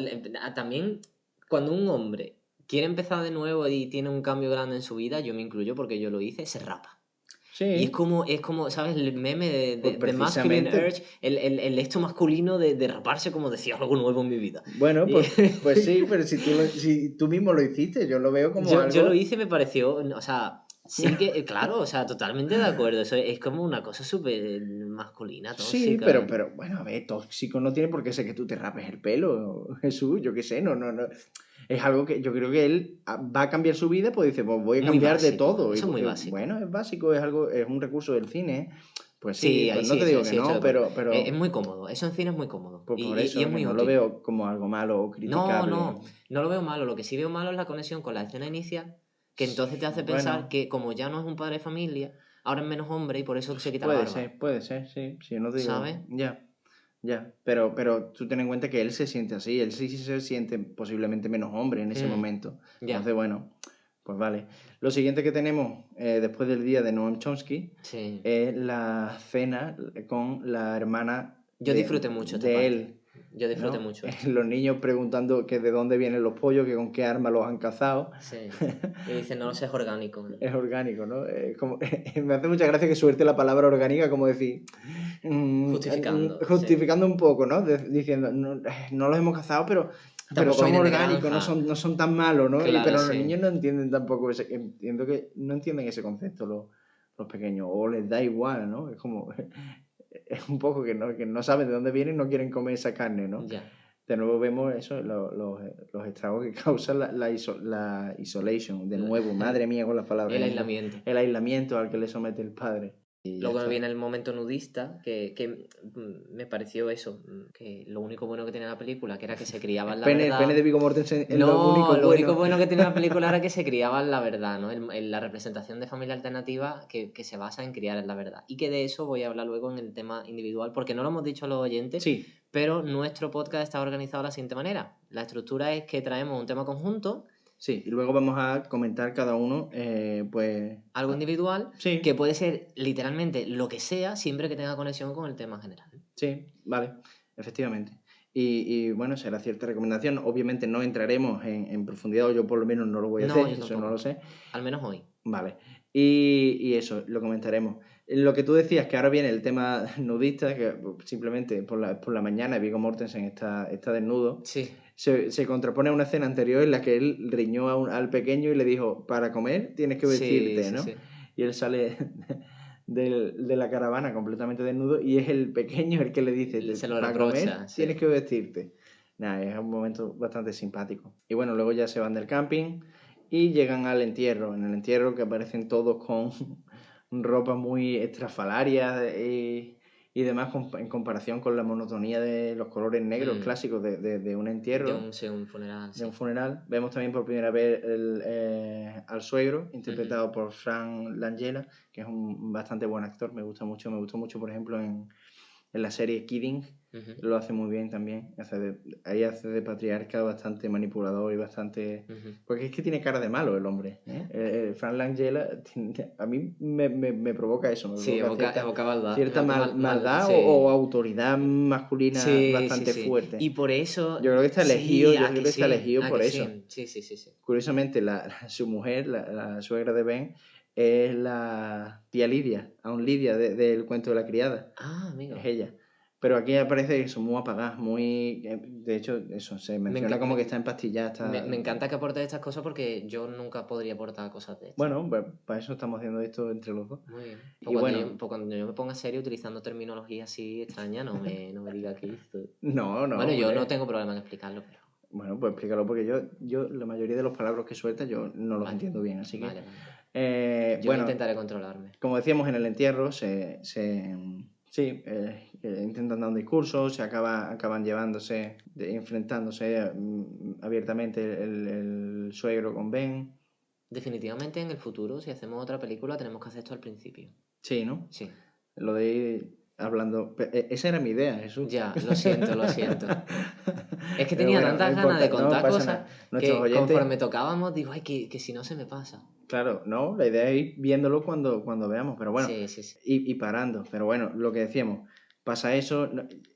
también cuando un hombre quiere empezar de nuevo y tiene un cambio grande en su vida, yo me incluyo porque yo lo hice, se rapa. Sí. Y es como, ¿sabes? El meme de Pues masculine precisamente. urge, el esto masculino de raparse como decía algo nuevo en mi vida. Bueno, Y- pues sí, pero si tú mismo lo hiciste, yo lo veo como algo... yo lo hice y me pareció, o sea, sí que, claro, o sea, totalmente de acuerdo. Eso es como una cosa súper masculina, Sí, tóxica. pero bueno, a ver, tóxico no tiene por qué ser que tú te rapes el pelo, Jesús, yo qué sé, no. Es algo que yo creo que él va a cambiar su vida, pues dice, pues voy a Muy cambiar de básico, todo. eso es muy básico. Bueno, es básico, es un recurso del cine, pues sí, Sí, pues ahí no sí, te digo sí, que no, estoy de acuerdo. pero Es muy cómodo, eso en cine es muy cómodo. pues por eso Y es que muy no lo útil. veo como algo malo o criticable. No lo veo malo, lo que sí veo malo es la conexión con la escena inicial, que entonces te hace pensar Bueno. que como ya no es un padre de familia, ahora es menos hombre y por eso se quita la barba. Puede ser, sí, no te digo, ¿Sabes? ya, pero tú ten en cuenta que él se siente así, él sí se siente posiblemente menos hombre en ese momento. Ya. Entonces, bueno, pues vale. Lo siguiente que tenemos después del día de Noam Chomsky Sí. es la cena con la hermana Yo disfruté mucho esta de parte. él. Yo disfruté ¿no? mucho. Los niños preguntando que de dónde vienen los pollos, que con qué arma los han cazado. Sí. Y dice, no, es orgánico. Es orgánico, ¿no? Me hace mucha gracia que suelte la palabra orgánica, como decir, justificando un poco, ¿no? Diciendo, no los hemos cazado, pero son orgánicos, no son tan malos, ¿no? Claro, pero sí. los niños no entienden tampoco entiendo que no entienden ese concepto los pequeños, o les da igual, ¿no? Es como, es un poco que no saben de dónde vienen y no quieren comer esa carne, ¿no? Ya. De nuevo vemos eso, los estragos que causa la isolation. De nuevo, madre mía con las palabras. El aislamiento. El aislamiento al que le somete el padre. Luego viene el momento nudista, que me pareció eso, que lo único bueno que tenía la película, que era que se criaban la verdad. El pene de Viggo Mortensen es lo único bueno que tenía la película era que se criaban la verdad, ¿no? La representación de familia alternativa que se basa en criar en la verdad. Y que de eso voy a hablar luego en el tema individual, porque no lo hemos dicho a los oyentes, sí. Pero nuestro podcast está organizado de la siguiente manera. La estructura es que traemos un tema conjunto. Sí, y luego vamos a comentar cada uno, pues... algo individual, sí. Que puede ser literalmente lo que sea, siempre que tenga conexión con el tema general. Sí, vale, efectivamente. Y bueno, será cierta recomendación. Obviamente no entraremos en profundidad, o yo por lo menos no lo voy a hacer, eso no lo sé. Al menos hoy. Vale, y eso, lo comentaremos. Lo que tú decías, que ahora viene el tema nudista, que simplemente por la mañana Viggo Mortensen está desnudo. Sí. Se contrapone a una escena anterior en la que él riñó al pequeño y le dijo, para comer tienes que vestirte, ¿no? Sí. Y él sale de la caravana completamente desnudo y es el pequeño el que le dice, para comer tienes que vestirte. Nada, es un momento bastante simpático. Y bueno, luego ya se van del camping y llegan al entierro. En el entierro que aparecen todos con ropa muy estrafalaria y demás en comparación con la monotonía de los colores negros clásicos de un entierro. De un funeral. De un funeral. Vemos también por primera vez al suegro, interpretado por Frank Langella, que es un bastante buen actor. Me gustó mucho, por ejemplo, en la serie Kidding. Lo hace muy bien también. Ahí hace de patriarca bastante manipulador y bastante... Porque es que tiene cara de malo el hombre. Frank Langella a mí me provoca eso. Evoca maldad. Cierta maldad o autoridad masculina bastante fuerte. Y por eso... Yo creo que está elegido, por eso. Sí. Curiosamente, su mujer, la suegra de Ben, es la tía Lidia, aún Lidia del cuento de la criada. Ah, amigo. Es ella. Pero aquí aparece eso, muy apagada, muy... De hecho, eso se menciona como que está empastillada. Me encanta que aportes estas cosas porque yo nunca podría aportar cosas de estas. Bueno, pues para eso estamos haciendo esto entre los dos. Muy bien. Cuando yo me ponga serio utilizando terminología así extraña, no me diga que esto... No. Bueno, yo no tengo problema en explicarlo, pero... Bueno, pues explícalo, porque yo la mayoría de los palabras que sueltas yo no los entiendo bien, así que... Vale. Yo intentaré controlarme. Como decíamos, en el entierro intentan dar un discurso, acaban enfrentándose abiertamente el suegro con Ben. Definitivamente en el futuro, si hacemos otra película, tenemos que hacer esto al principio. Sí, ¿no? Sí. Lo de ir hablando... Esa era mi idea, Jesús. Ya, lo siento. Es que tenía tantas ganas de contar cosas que conforme tocábamos, digo, ay, que si no se me pasa. Claro, no, la idea es ir viéndolo cuando veamos, pero bueno, sí. Y parando, pero bueno, lo que decíamos, pasa eso,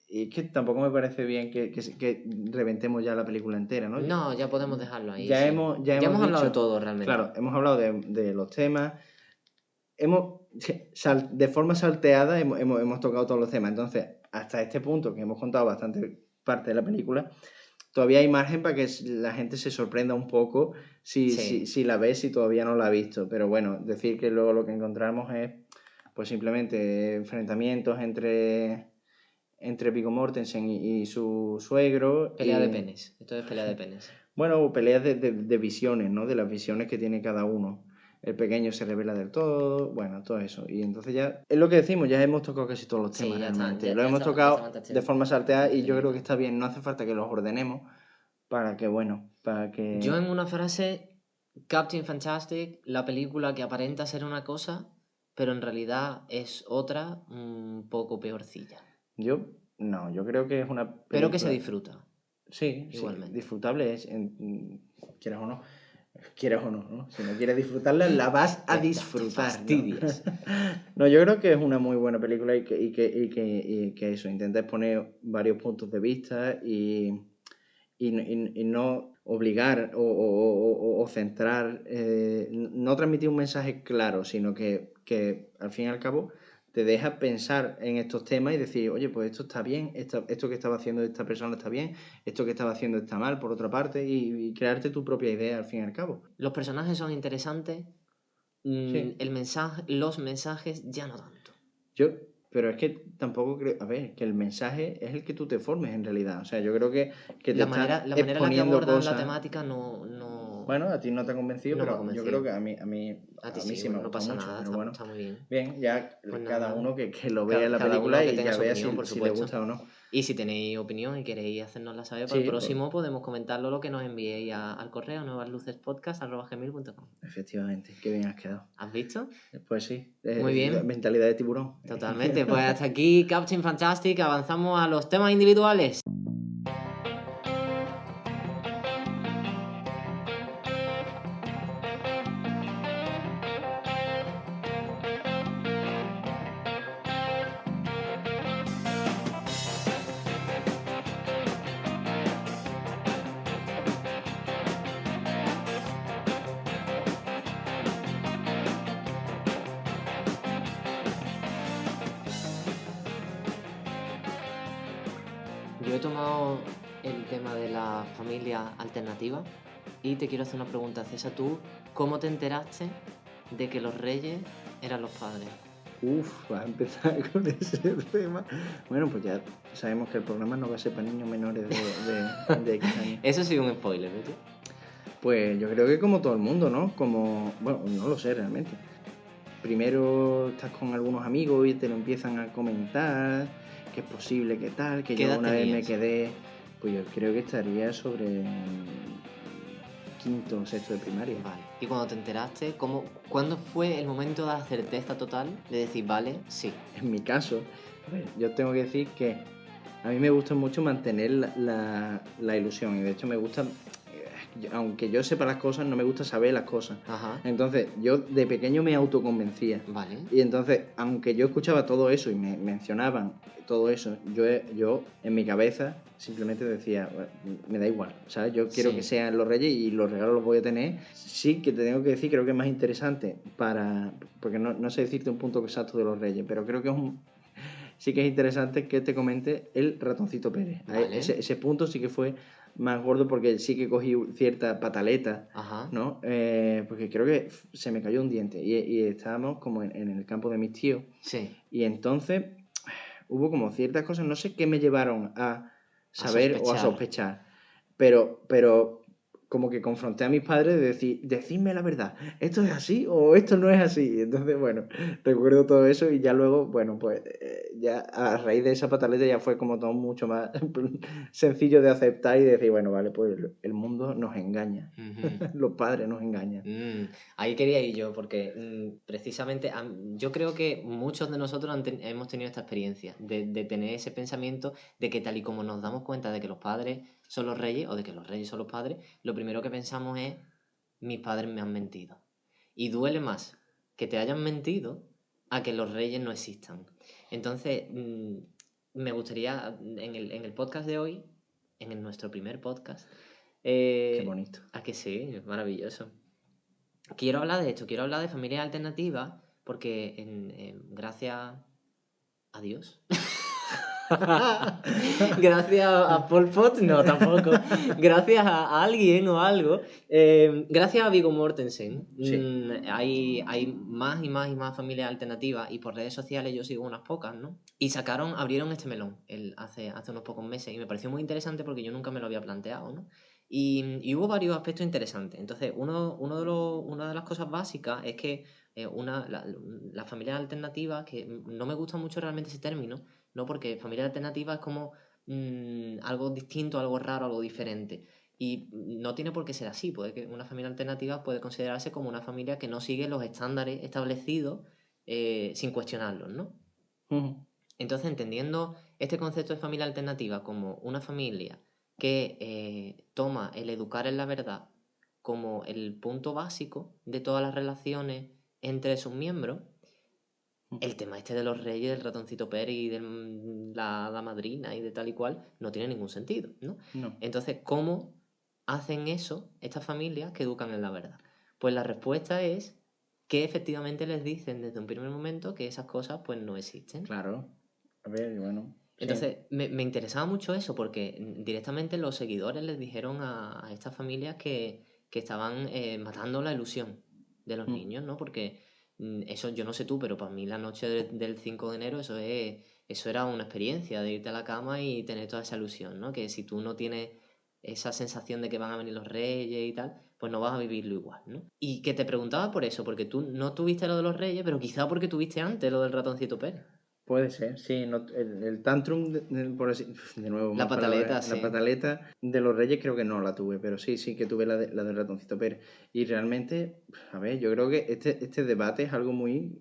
y es que tampoco me parece bien que reventemos ya la película entera, ¿no? No, ya podemos dejarlo ahí. Ya hemos hablado de todo realmente. Claro, hemos hablado de los temas, de forma salteada hemos tocado todos los temas, entonces hasta este punto que hemos contado bastante parte de la película, todavía hay margen para que la gente se sorprenda un poco si la ve, si todavía no la ha visto. Pero bueno, decir que luego lo que encontramos es pues simplemente enfrentamientos entre Viggo Mortensen y su suegro. Pelea de penes. Esto es pelea de penes. Bueno, peleas de visiones, ¿no? De las visiones que tiene cada uno. El pequeño se revela del todo, bueno, todo eso. Y entonces ya, es lo que decimos, ya hemos tocado casi todos los temas realmente. Lo hemos tocado de forma salteada y yo creo que está bien, no hace falta que los ordenemos para que... Yo en una frase, Captain Fantastic, la película que aparenta ser una cosa, pero en realidad es otra un poco peorcilla. Yo creo que es una película... Pero que se disfruta. Sí, igualmente. Sí, disfrutable es, quieras o no. Quieras o no, ¿no? Si no quieres disfrutarla, la vas a disfrutar. Fastidias. No, yo creo que es una muy buena película y que eso, intenta exponer varios puntos de vista y no obligar o centrar, no transmitir un mensaje claro, sino que al fin y al cabo te deja pensar en estos temas y decir, oye, pues esto está bien, esto que estaba haciendo esta persona está bien, esto que estaba haciendo está mal, por otra parte, y crearte tu propia idea al fin y al cabo. Los personajes son interesantes, Sí. los mensajes ya no tanto. Pero es que tampoco creo, a ver, que el mensaje es el que tú te formes en realidad. O sea, yo creo que te La estás manera en la que exponiendo abordan la cosas. temática no Bueno, a ti no te ha convencido, me ha pero yo creo convencido. que a A ti mí sí, sí me ha bueno, no gustado pasa mucho, nada, pero bueno. está muy bien. Bien, ya Pues cada nada, uno que lo vea en la cada película uno que y tenga ya su vea opinión, por si le supuesto. gusta o no. Y si tenéis opinión y queréis hacérnosla saber para el Sí, pues, próximo, podemos comentarlo lo que nos enviéis al correo nuevaslucespodcast@gmail.com. efectivamente, qué bien has quedado. ¿Has visto? Pues sí, Muy bien. mentalidad de tiburón. Totalmente. Pues hasta aquí Captain Fantastic. Avanzamos a los temas individuales. Yo he tomado el tema de la familia alternativa y te quiero hacer una pregunta, César. ¿Tú cómo te enteraste de que los reyes eran los padres? Uf, vas a empezar con ese tema. Bueno, pues ya sabemos que el programa no va a ser para niños menores de X años. Eso sí es un spoiler, ¿no? Pues yo creo que como todo el mundo, ¿no? Bueno, no lo sé realmente. Primero estás con algunos amigos y te lo empiezan a comentar, que es posible, que tal, que ¿Qué yo edad una vez me tenías? quedé, pues yo creo que estaría sobre quinto o sexto de primaria. Vale. Y cuando te enteraste, ¿cuándo fue el momento de la certeza total de decir, vale, sí? En mi caso, a ver, yo tengo que decir que a mí me gusta mucho mantener la ilusión y de hecho me gusta, aunque yo sepa las cosas, no me gusta saber las cosas. Ajá. Entonces, yo de pequeño me autoconvencía. Vale. Y entonces, aunque yo escuchaba todo eso y me mencionaban todo eso, yo en mi cabeza simplemente decía, "Bueno, me da igual, ¿sabes? Yo quiero Sí. que sean los reyes y los regalos los voy a tener. Sí que te tengo que decir, creo que es más interesante porque no sé decirte un punto exacto de los reyes, pero creo que sí que es interesante que te comente el ratoncito Pérez. Vale. Ese punto sí que fue más gordo porque sí que cogí cierta pataleta, Ajá. ¿no? Porque creo que se me cayó un diente y estábamos como en el campo de mis tíos. Sí. Y entonces hubo como ciertas cosas, no sé qué me llevaron a saber o a sospechar, pero como que confronté a mis padres de decir, decidme la verdad, ¿esto es así o esto no es así? Entonces, bueno, recuerdo todo eso y ya luego, bueno, pues ya a raíz de esa pataleta ya fue como todo mucho más sencillo de aceptar y decir, bueno, vale, pues el mundo nos engaña, los padres nos engañan. Ahí quería ir yo, porque precisamente yo creo que muchos de nosotros hemos tenido esta experiencia de tener ese pensamiento de que tal y como nos damos cuenta de que los padres son los reyes o de que los reyes son los padres, lo primero que pensamos es, mis padres me han mentido. Y duele más que te hayan mentido a que los reyes no existan. Entonces, me gustaría, en el podcast de hoy, nuestro primer podcast, Qué bonito. ¿a que sí? Es maravilloso. Quiero hablar de esto, quiero hablar de familias alternativas, porque gracias a Dios. Gracias a Pol Pot, no, tampoco. Gracias a alguien o algo. Gracias a Viggo Mortensen. Sí. Hay más y más y más familias alternativas y por redes sociales yo sigo unas pocas, ¿no? Y abrieron este melón hace unos pocos meses y me pareció muy interesante porque yo nunca me lo había planteado, ¿no? Y hubo varios aspectos interesantes. Entonces, una de las cosas básicas es que las familias alternativas, que no me gusta mucho realmente ese término, ¿no? Porque familia alternativa es como algo distinto, algo raro, algo diferente. Y no tiene por qué ser así. Una familia alternativa puede considerarse como una familia que no sigue los estándares establecidos sin cuestionarlos, ¿no? Entonces, entendiendo este concepto de familia alternativa como una familia que toma el educar en la verdad como el punto básico de todas las relaciones entre sus miembros, el tema este de los reyes, del ratoncito Pérez y de la hada madrina y de tal y cual, no tiene ningún sentido, ¿no? No. Entonces, ¿cómo hacen eso estas familias que educan en la verdad? Pues la respuesta es que efectivamente les dicen desde un primer momento que esas cosas pues no existen. Claro. A ver, bueno. Sí. Entonces, me interesaba mucho eso porque directamente los seguidores les dijeron a estas familias que estaban matando la ilusión de los niños, ¿no? Porque eso, yo no sé tú, pero para mí la noche del 5 de enero eso era una experiencia de irte a la cama y tener toda esa ilusión, ¿no? Que si tú no tienes esa sensación de que van a venir los reyes y tal, pues no vas a vivirlo igual, ¿no? Y que te preguntaba por eso, porque tú no tuviste lo de los reyes, pero quizá porque tuviste antes lo del ratoncito Pérez. Puede ser, sí. El tantrum, por así, de nuevo, La más pataleta, palabras, sí. la pataleta de los Reyes creo que no la tuve, pero sí que tuve la del ratoncito Pérez. Y realmente, a ver, yo creo que este debate es algo muy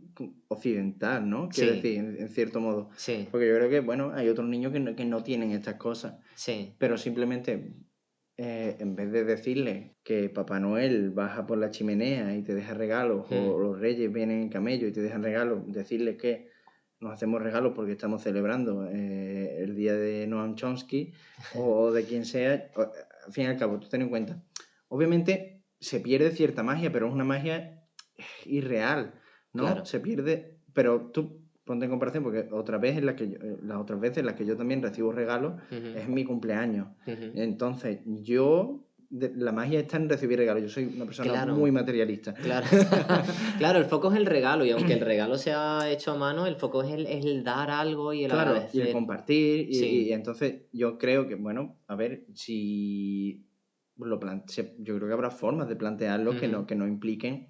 occidental, ¿no? Quiero Sí. decir, en cierto modo. Sí, Porque yo creo que, bueno, hay otros niños que no tienen estas cosas, sí, pero simplemente, en vez de decirle que Papá Noel baja por la chimenea y te deja regalos, o los Reyes vienen en camello y te dejan regalos, decirles que nos hacemos regalos porque estamos celebrando el día de Noam Chomsky o de quien sea, al fin y al cabo, tú ten en cuenta, obviamente se pierde cierta magia, pero es una magia irreal, ¿no? claro. Se pierde, pero tú ponte en comparación, porque las otras veces en las que yo también recibo regalos es mi cumpleaños. Entonces, la magia está en recibir regalos. Yo soy una persona Claro. muy materialista. Claro. Claro, el foco es el regalo y aunque el regalo sea hecho a mano, el foco es el dar algo y el Claro, y agradecer. el compartir. Sí. Y entonces yo creo que, bueno, a ver, si yo creo que habrá formas de plantearlo que no impliquen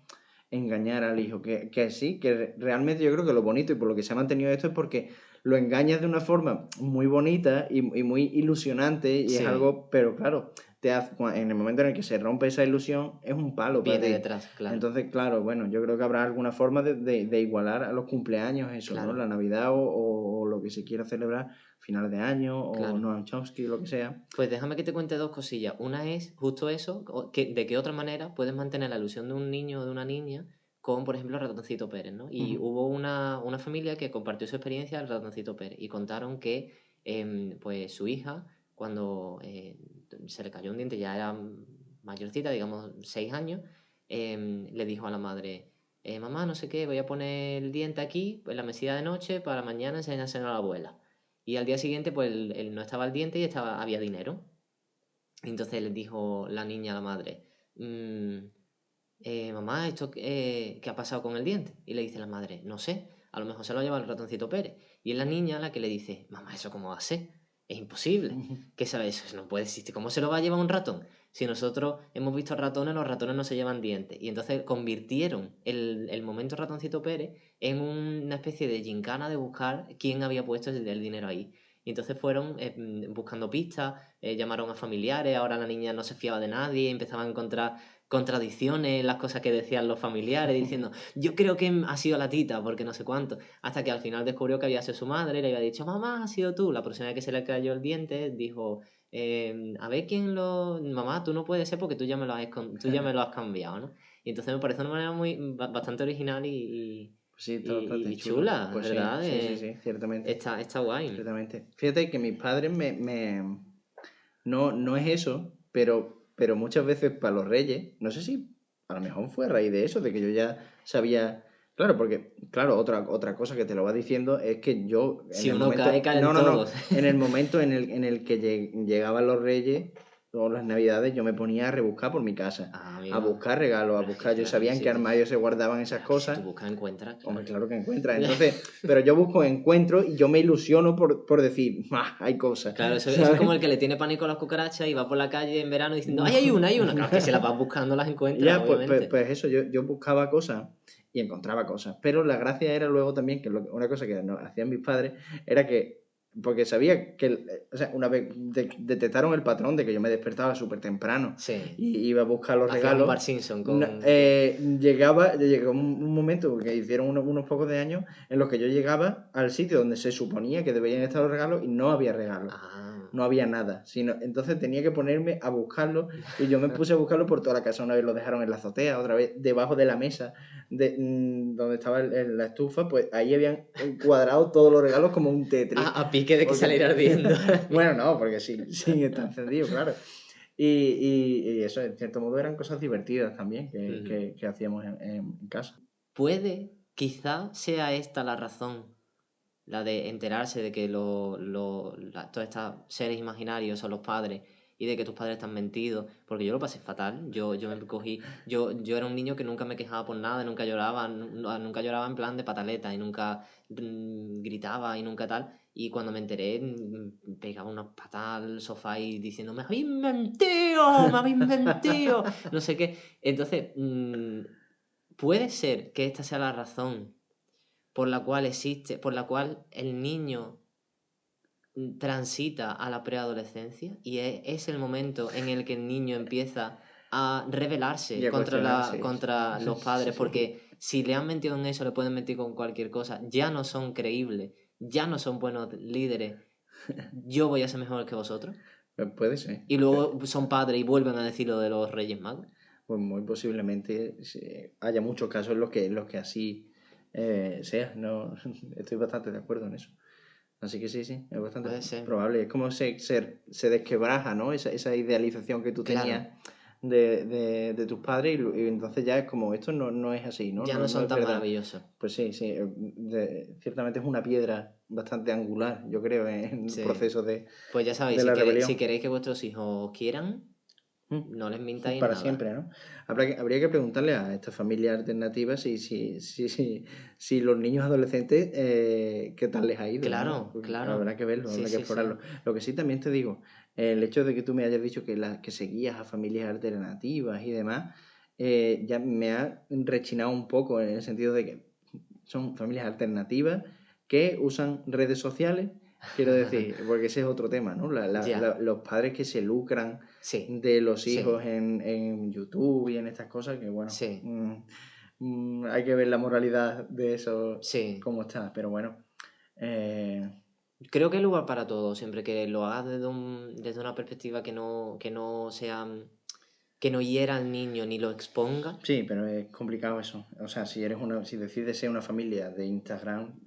engañar al hijo. Que sí, que realmente yo creo que lo bonito y por lo que se ha mantenido esto es porque lo engañas de una forma muy bonita y muy ilusionante y Sí. es algo, pero claro, en el momento en el que se rompe esa ilusión es un palo para Viene ti. detrás, claro. Entonces, claro, bueno, yo creo que habrá alguna forma de igualar a los cumpleaños eso, Claro. ¿no? La Navidad o lo que se quiera celebrar, finales de año Claro. o Noam Chomsky, lo que sea. Pues déjame que te cuente dos cosillas. Una es justo eso, de qué otra manera puedes mantener la ilusión de un niño o de una niña con, por ejemplo, el ratoncito Pérez, ¿no? Y hubo una familia que compartió su experiencia del ratoncito Pérez y contaron que pues su hija, cuando se le cayó un diente, ya era mayorcita, digamos 6 años, le dijo a la madre, mamá, no sé qué, voy a poner el diente aquí, en la mesita de noche, para mañana enseñárselo a la abuela. Y al día siguiente, pues no estaba el diente y había dinero. Y entonces le dijo la niña a la madre, mamá, ¿esto qué ha pasado con el diente? Y le dice la madre, no sé, a lo mejor se lo ha llevado el ratoncito Pérez. Y es la niña la que le dice, mamá, ¿eso cómo va a ser? Es imposible. ¿Qué sabes? Eso no puede existir. ¿Cómo se lo va a llevar un ratón? Si nosotros hemos visto ratones, los ratones no se llevan dientes. Y entonces convirtieron el momento ratoncito Pérez en una especie de gincana de buscar quién había puesto el dinero ahí. Y entonces fueron buscando pistas, llamaron a familiares, ahora la niña no se fiaba de nadie, empezaba a encontrar contradicciones en las cosas que decían los familiares, diciendo, yo creo que ha sido la tita, porque no sé cuánto, hasta que al final descubrió que había sido su madre, le había dicho, mamá, ha sido tú, la persona que se le cayó el diente dijo, a ver mamá, tú no puedes ser porque tú ya me lo has cambiado, ¿no? Y entonces me parece una manera bastante original y Sí, está bastante chula, pues ¿verdad? Sí, ciertamente. Está guay. Ciertamente. Fíjate que mis padres no es eso, pero muchas veces para los reyes, no sé si a lo mejor fue a raíz de eso, de que yo ya sabía. Claro, porque, claro, otra cosa que te lo va diciendo es que yo. Si uno caen No, todos. en el momento en el que llegaban los reyes o las navidades, yo me ponía a rebuscar por mi casa, a buscar regalos, a buscar. Yo sabía en qué armario se guardaban esas cosas. Si tú buscas, encuentras. Claro. Hombre, claro que encuentras. Entonces, pero yo busco encuentros y yo me ilusiono por decir, hay cosas. Claro, eso es como el que le tiene pánico a las cucarachas y va por la calle en verano diciendo, ¡ay, hay una! Claro, que se las vas buscando, las encuentras, Ya, obviamente. pues eso, yo buscaba cosas y encontraba cosas. Pero la gracia era luego también, que una cosa que hacían mis padres, era que, porque sabía que, o sea, una vez detectaron el patrón de que yo me despertaba súper temprano y iba a buscar los regalos. Un Bart Simpson con... Llegó un momento que hicieron unos pocos de años en los que yo llegaba al sitio donde se suponía que deberían estar los regalos y no había regalos. No había nada. Entonces tenía que ponerme a buscarlo y yo me puse a buscarlo por toda la casa. Una vez lo dejaron en la azotea, otra vez debajo de la mesa donde estaba la estufa, pues ahí habían cuadrado todos los regalos como un Tetris. A pique de que saliera ardiendo. Bueno, no, porque sí está encendido, claro. Y eso, en cierto modo, eran cosas divertidas también que hacíamos en casa. quizá sea esta la razón, la de enterarse de que todos estos seres imaginarios son los padres y de que tus padres están mentidos, porque yo lo pasé fatal. Yo era un niño que nunca me quejaba por nada, nunca lloraba, nunca lloraba en plan de pataleta y nunca gritaba y nunca tal. Y cuando me enteré, pegaba unas patas al sofá y diciendo, ¡me habéis mentido! ¡Me habéis mentido! No sé qué. Entonces, puede ser que esta sea la razón por la cual el niño transita a la preadolescencia y es el momento en el que el niño empieza a rebelarse Y a cuestionarse. contra los padres, Sí. porque si le han mentido en eso, le pueden mentir con cualquier cosa, ya no son creíbles, ya no son buenos líderes, yo voy a ser mejor que vosotros. Puede ser. Y luego son padres y vuelven a decir lo de los Reyes Magos. Pues muy posiblemente haya muchos casos en los que así sea. No, estoy bastante de acuerdo en eso. Así que sí, es bastante Puede ser. probable. Es como se desquebraja, ¿no? Esa idealización que tú tenías Claro. de tus padres y entonces ya es como, esto no es así, ¿no? Ya no son es tan verdad. maravillosos. Pues sí, ciertamente es una piedra bastante angular, yo creo, en el proceso de Pues ya sabéis, la rebelión. si queréis que vuestros hijos quieran, no les mintáis Para nada. siempre, ¿no? Habría que preguntarle a estas familias alternativas si los niños adolescentes, qué tal les ha ido, Claro, ¿no? claro. Habrá que verlo, Sí, habrá que sí, explorarlo. Lo que sí también te digo, el hecho de que tú me hayas dicho que seguías a familias alternativas y demás, ya me ha rechinado un poco en el sentido de que son familias alternativas que usan redes sociales. Quiero decir, porque ese es otro tema, ¿no? Ya. Los padres que se lucran Sí, de los sí. hijos en YouTube y en estas cosas, que bueno, Sí. hay que ver la moralidad de eso, Sí. cómo está, pero bueno. Creo que hay lugar para todo, siempre que lo hagas desde una perspectiva que no sea, que no hiera al niño ni lo exponga. Sí, pero es complicado eso. O sea, si decides ser una familia de Instagram,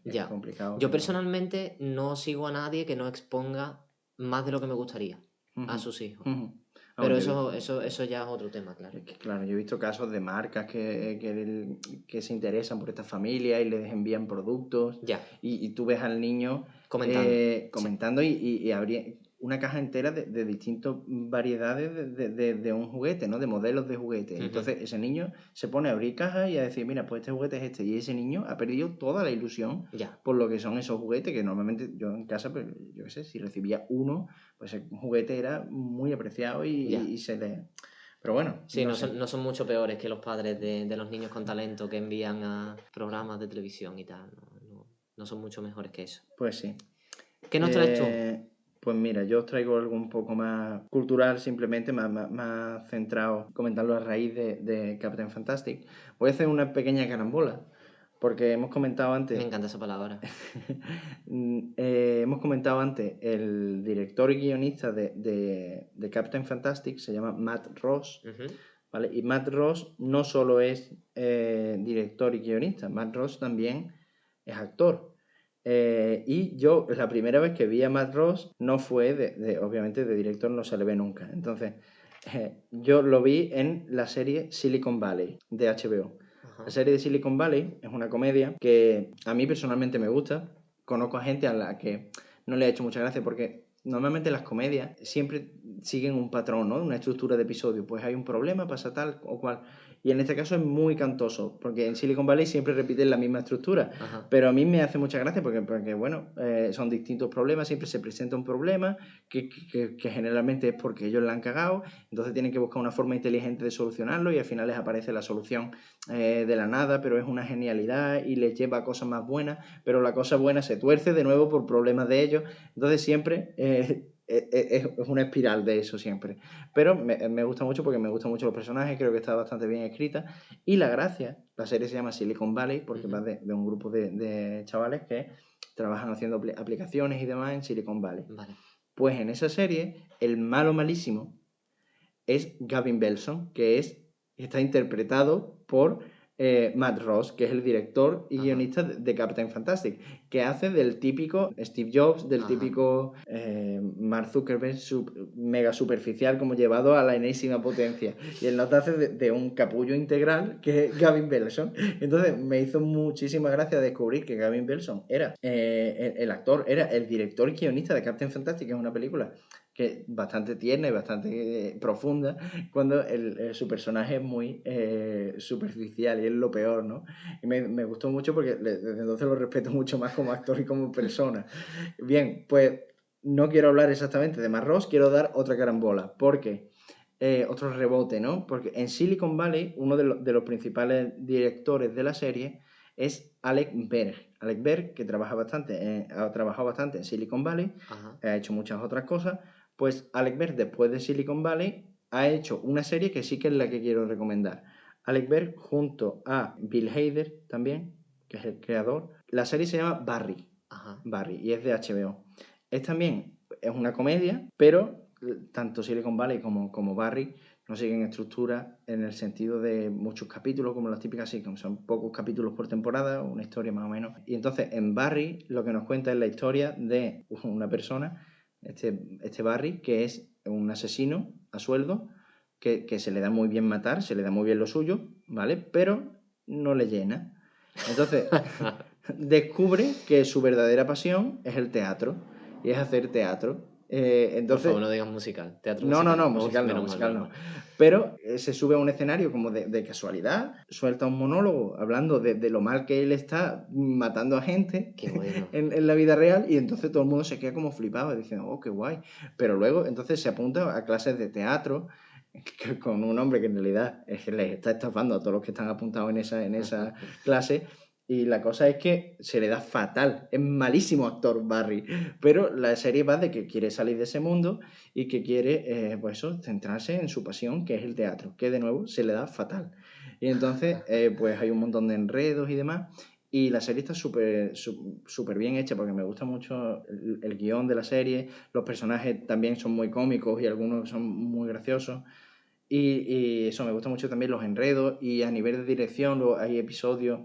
es Ya. complicado. Yo personalmente no sigo a nadie que no exponga más de lo que me gustaría a sus hijos. Pero eso ya es otro tema, claro. Es que, claro, yo he visto casos de marcas que se interesan por esta familia y les envían productos. Ya. Y tú ves al niño comentando y habría una caja entera de distintas variedades de un juguete, ¿no? De modelos de juguetes. Entonces ese niño se pone a abrir cajas y a decir, mira, pues este juguete es este. Y ese niño ha perdido toda la ilusión por lo que son esos juguetes, que normalmente yo en casa, pues, yo qué sé, si recibía uno, pues el juguete era muy apreciado y se le... Pero bueno, sí, no son mucho peores que los padres de los niños con talento que envían a programas de televisión y tal. No son mucho mejores que eso. Pues sí. ¿Qué nos traes tú? Pues mira, yo os traigo algo un poco más cultural, simplemente más centrado, comentarlo a raíz de Captain Fantastic. Voy a hacer una pequeña carambola, porque hemos comentado antes... Me encanta esa palabra. hemos comentado antes, el director y guionista de Captain Fantastic se llama Matt Ross, ¿vale? Y Matt Ross no solo es director y guionista, Matt Ross también es actor. Y yo, la primera vez que vi a Matt Ross, no fue obviamente de director, no se le ve nunca. Entonces, yo lo vi en la serie Silicon Valley de HBO. La serie de Silicon Valley es una comedia que a mí personalmente me gusta. Conozco a gente a la que no le ha hecho mucha gracia porque normalmente las comedias siempre siguen un patrón, ¿no? Una estructura de episodio. Pues hay un problema, pasa tal o cual. Y en este caso es muy cantoso, porque en Silicon Valley siempre repiten la misma estructura. Pero a mí me hace mucha gracia porque bueno, son distintos problemas, siempre se presenta un problema que generalmente es porque ellos la han cagado, entonces tienen que buscar una forma inteligente de solucionarlo y al final les aparece la solución de la nada, pero es una genialidad y les lleva a cosas más buenas, pero la cosa buena se tuerce de nuevo por problemas de ellos, entonces siempre... es una espiral de eso siempre. Pero me gusta mucho porque me gustan mucho los personajes, creo que está bastante bien escrita. Y la gracia, la serie se llama Silicon Valley porque va de un grupo de chavales que trabajan haciendo aplicaciones y demás en Silicon Valley. Vale. Pues en esa serie, el malo malísimo es Gavin Belson, que está interpretado por Matt Ross, que es el director y guionista de Captain Fantastic. que hace del típico Steve Jobs, del Ajá. típico Mark Zuckerberg mega superficial, como llevado a la enésima potencia. Y el nota hace de un capullo integral que es Gavin Belson. Entonces me hizo muchísima gracia descubrir que Gavin Belson era el actor, era el director y guionista de Captain Fantastic, que es una película que bastante tierna y bastante profunda, cuando su personaje es muy superficial y es lo peor, ¿no? Y me gustó mucho porque desde entonces lo respeto mucho más como actor y como persona. Bien, pues no quiero hablar exactamente de Matt Ross, quiero dar otra carambola, porque otro rebote, ¿no? Porque en Silicon Valley, uno de los principales directores de la serie es Alec Berg. Alec Berg, que ha trabajado bastante en Silicon Valley, Ajá. ha hecho muchas otras cosas. Pues Alec Berg, después de Silicon Valley, ha hecho una serie que sí que es la que quiero recomendar. Alec Berg junto a Bill Hader también, que es el creador. La serie se llama Barry. Ajá. Barry, y es de HBO. Es una comedia, pero tanto Silicon Valley como Barry no siguen estructura en el sentido de muchos capítulos, como las típicas sitcoms. Son pocos capítulos por temporada, una historia más o menos. Y entonces en Barry lo que nos cuenta es la historia de una persona, este Barry, que es un asesino a sueldo, que se le da muy bien matar, se le da muy bien lo suyo, ¿vale? Pero no le llena. Entonces descubre que su verdadera pasión es el teatro y es hacer teatro. Por Entonces, favor, no digas musical. Teatro no, musical. musical no, Menos mal, musical menos no. mal. Pero se sube a un escenario como de casualidad, suelta un monólogo hablando de lo mal que él está matando a gente Qué bueno. en la vida real, y entonces todo el mundo se queda como flipado diciendo, oh, qué guay. Pero luego entonces se apunta a clases de teatro con un hombre que en realidad es que les está estafando a todos los que están apuntados en esa clase. Y la cosa es que se le da fatal. Es malísimo actor Barry. Pero la serie va de que quiere salir de ese mundo y que quiere, pues eso, centrarse en su pasión, que es el teatro, que de nuevo se le da fatal. Y entonces, pues hay un montón de enredos y demás. Y la serie está súper bien hecha porque me gusta mucho el guión de la serie. Los personajes también son muy cómicos y algunos son muy graciosos. Y eso, me gusta mucho también los enredos. Y a nivel de dirección hay episodios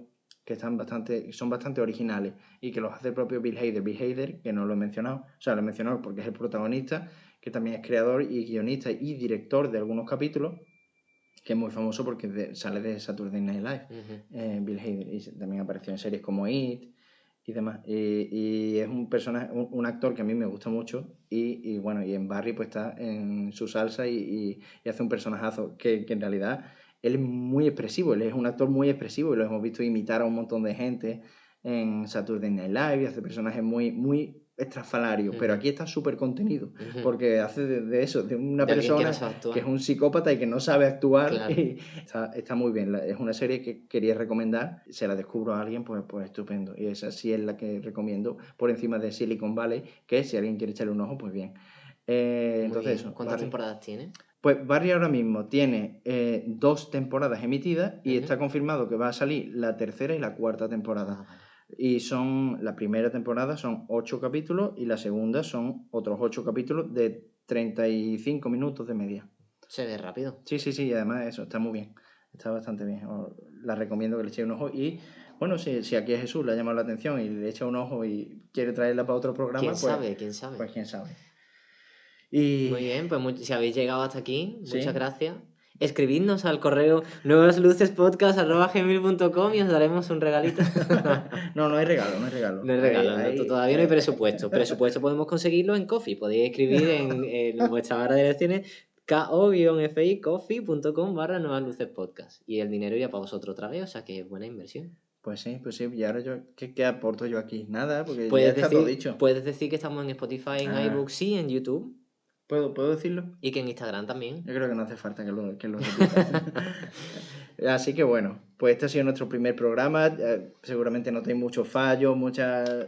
que son bastante originales y que los hace el propio Bill Hader. Bill Hader, que no lo he mencionado, o sea, lo he mencionado porque es el protagonista, que también es creador y guionista y director de algunos capítulos, que es muy famoso porque sale de Saturday Night Live, Bill Hader, y también apareció en series como It y demás. Y es un personaje, un actor que a mí me gusta mucho, y bueno, y en Barry pues está en su salsa y hace un personajazo que en realidad él es muy expresivo, él es un actor muy expresivo y lo hemos visto imitar a un montón de gente en Saturday Night Live y hace personajes muy estrafalarios, pero aquí está súper contenido, porque hace de eso, de una De alguien que no persona sabe actuar. que es un psicópata y que no sabe actuar. Claro. Y está muy bien. Es una serie que quería recomendar. Se la descubro a alguien, pues estupendo. Y esa sí es la que recomiendo por encima de Silicon Valley, que si alguien quiere echarle un ojo, pues bien. Entonces bien. eso. ¿Cuántas Barry. temporadas tiene? Pues Barry ahora mismo tiene 2 temporadas emitidas y está confirmado que va a salir la tercera y la cuarta temporada. Ah, vale. Y la primera temporada son 8 capítulos y la segunda son otros 8 capítulos de 35 minutos de media. Se ve rápido. Sí, y además eso, está muy bien. Está bastante bien. La recomiendo que le echéis un ojo. Y bueno, si aquí a Jesús le ha llamado la atención y le echa un ojo y quiere traerla para otro programa, ¿Quién pues sabe? ¿Quién sabe? pues quién sabe. Y Muy bien, pues si habéis llegado hasta aquí, Sí. muchas gracias. Escribidnos al correo nuevaslucespodcast@gmail.com y os daremos un regalito. no hay regalo. No hay regalo, todavía no hay presupuesto. Presupuesto podemos conseguirlo en Coffee. Podéis escribir en vuestra barra de direcciones ko-fi, coffee.com/nuevaslucespodcast. Y el dinero ya para vosotros otra vez, o sea que es buena inversión. Pues sí. Y ahora ¿qué aporto yo aquí? Nada, porque ya Puedes está todo dicho. puedes decir que estamos en Spotify, en iBooks y en YouTube. ¿Puedo decirlo? Y que en Instagram también. Yo creo que no hace falta que lo repita. Así que bueno, pues este ha sido nuestro primer programa. Seguramente notéis muchos fallos,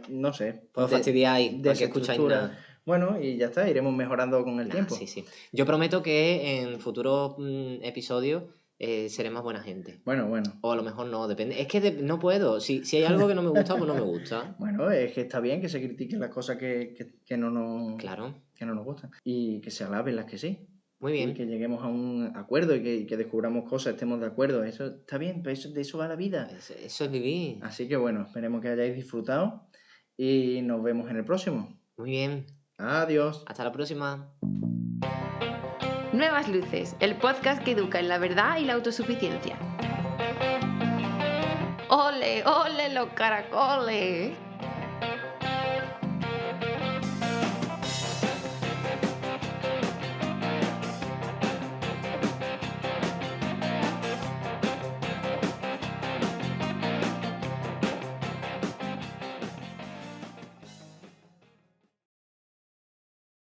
no sé. Pues fastidiáis, ¿para qué escucháis desestructura. nada? Bueno, y ya está, iremos mejorando con el tiempo. Sí. Yo prometo que en futuros episodios seré más buena gente. Bueno. O a lo mejor no, depende. Es que no puedo. Si hay algo que no me gusta, pues no me gusta. Bueno, es que está bien que se critiquen las cosas que no nos, Claro. que no nos gustan. Y que se alaben las que sí. Muy bien. Y que lleguemos a un acuerdo y que descubramos cosas, estemos de acuerdo. Eso está bien, pero de eso va la vida. Eso es vivir. Así que bueno, esperemos que hayáis disfrutado. y nos vemos en el próximo. Muy bien. Adiós. Hasta la próxima. Nuevas Luces, el podcast que educa en la verdad y la autosuficiencia. ¡Ole, ole los caracoles!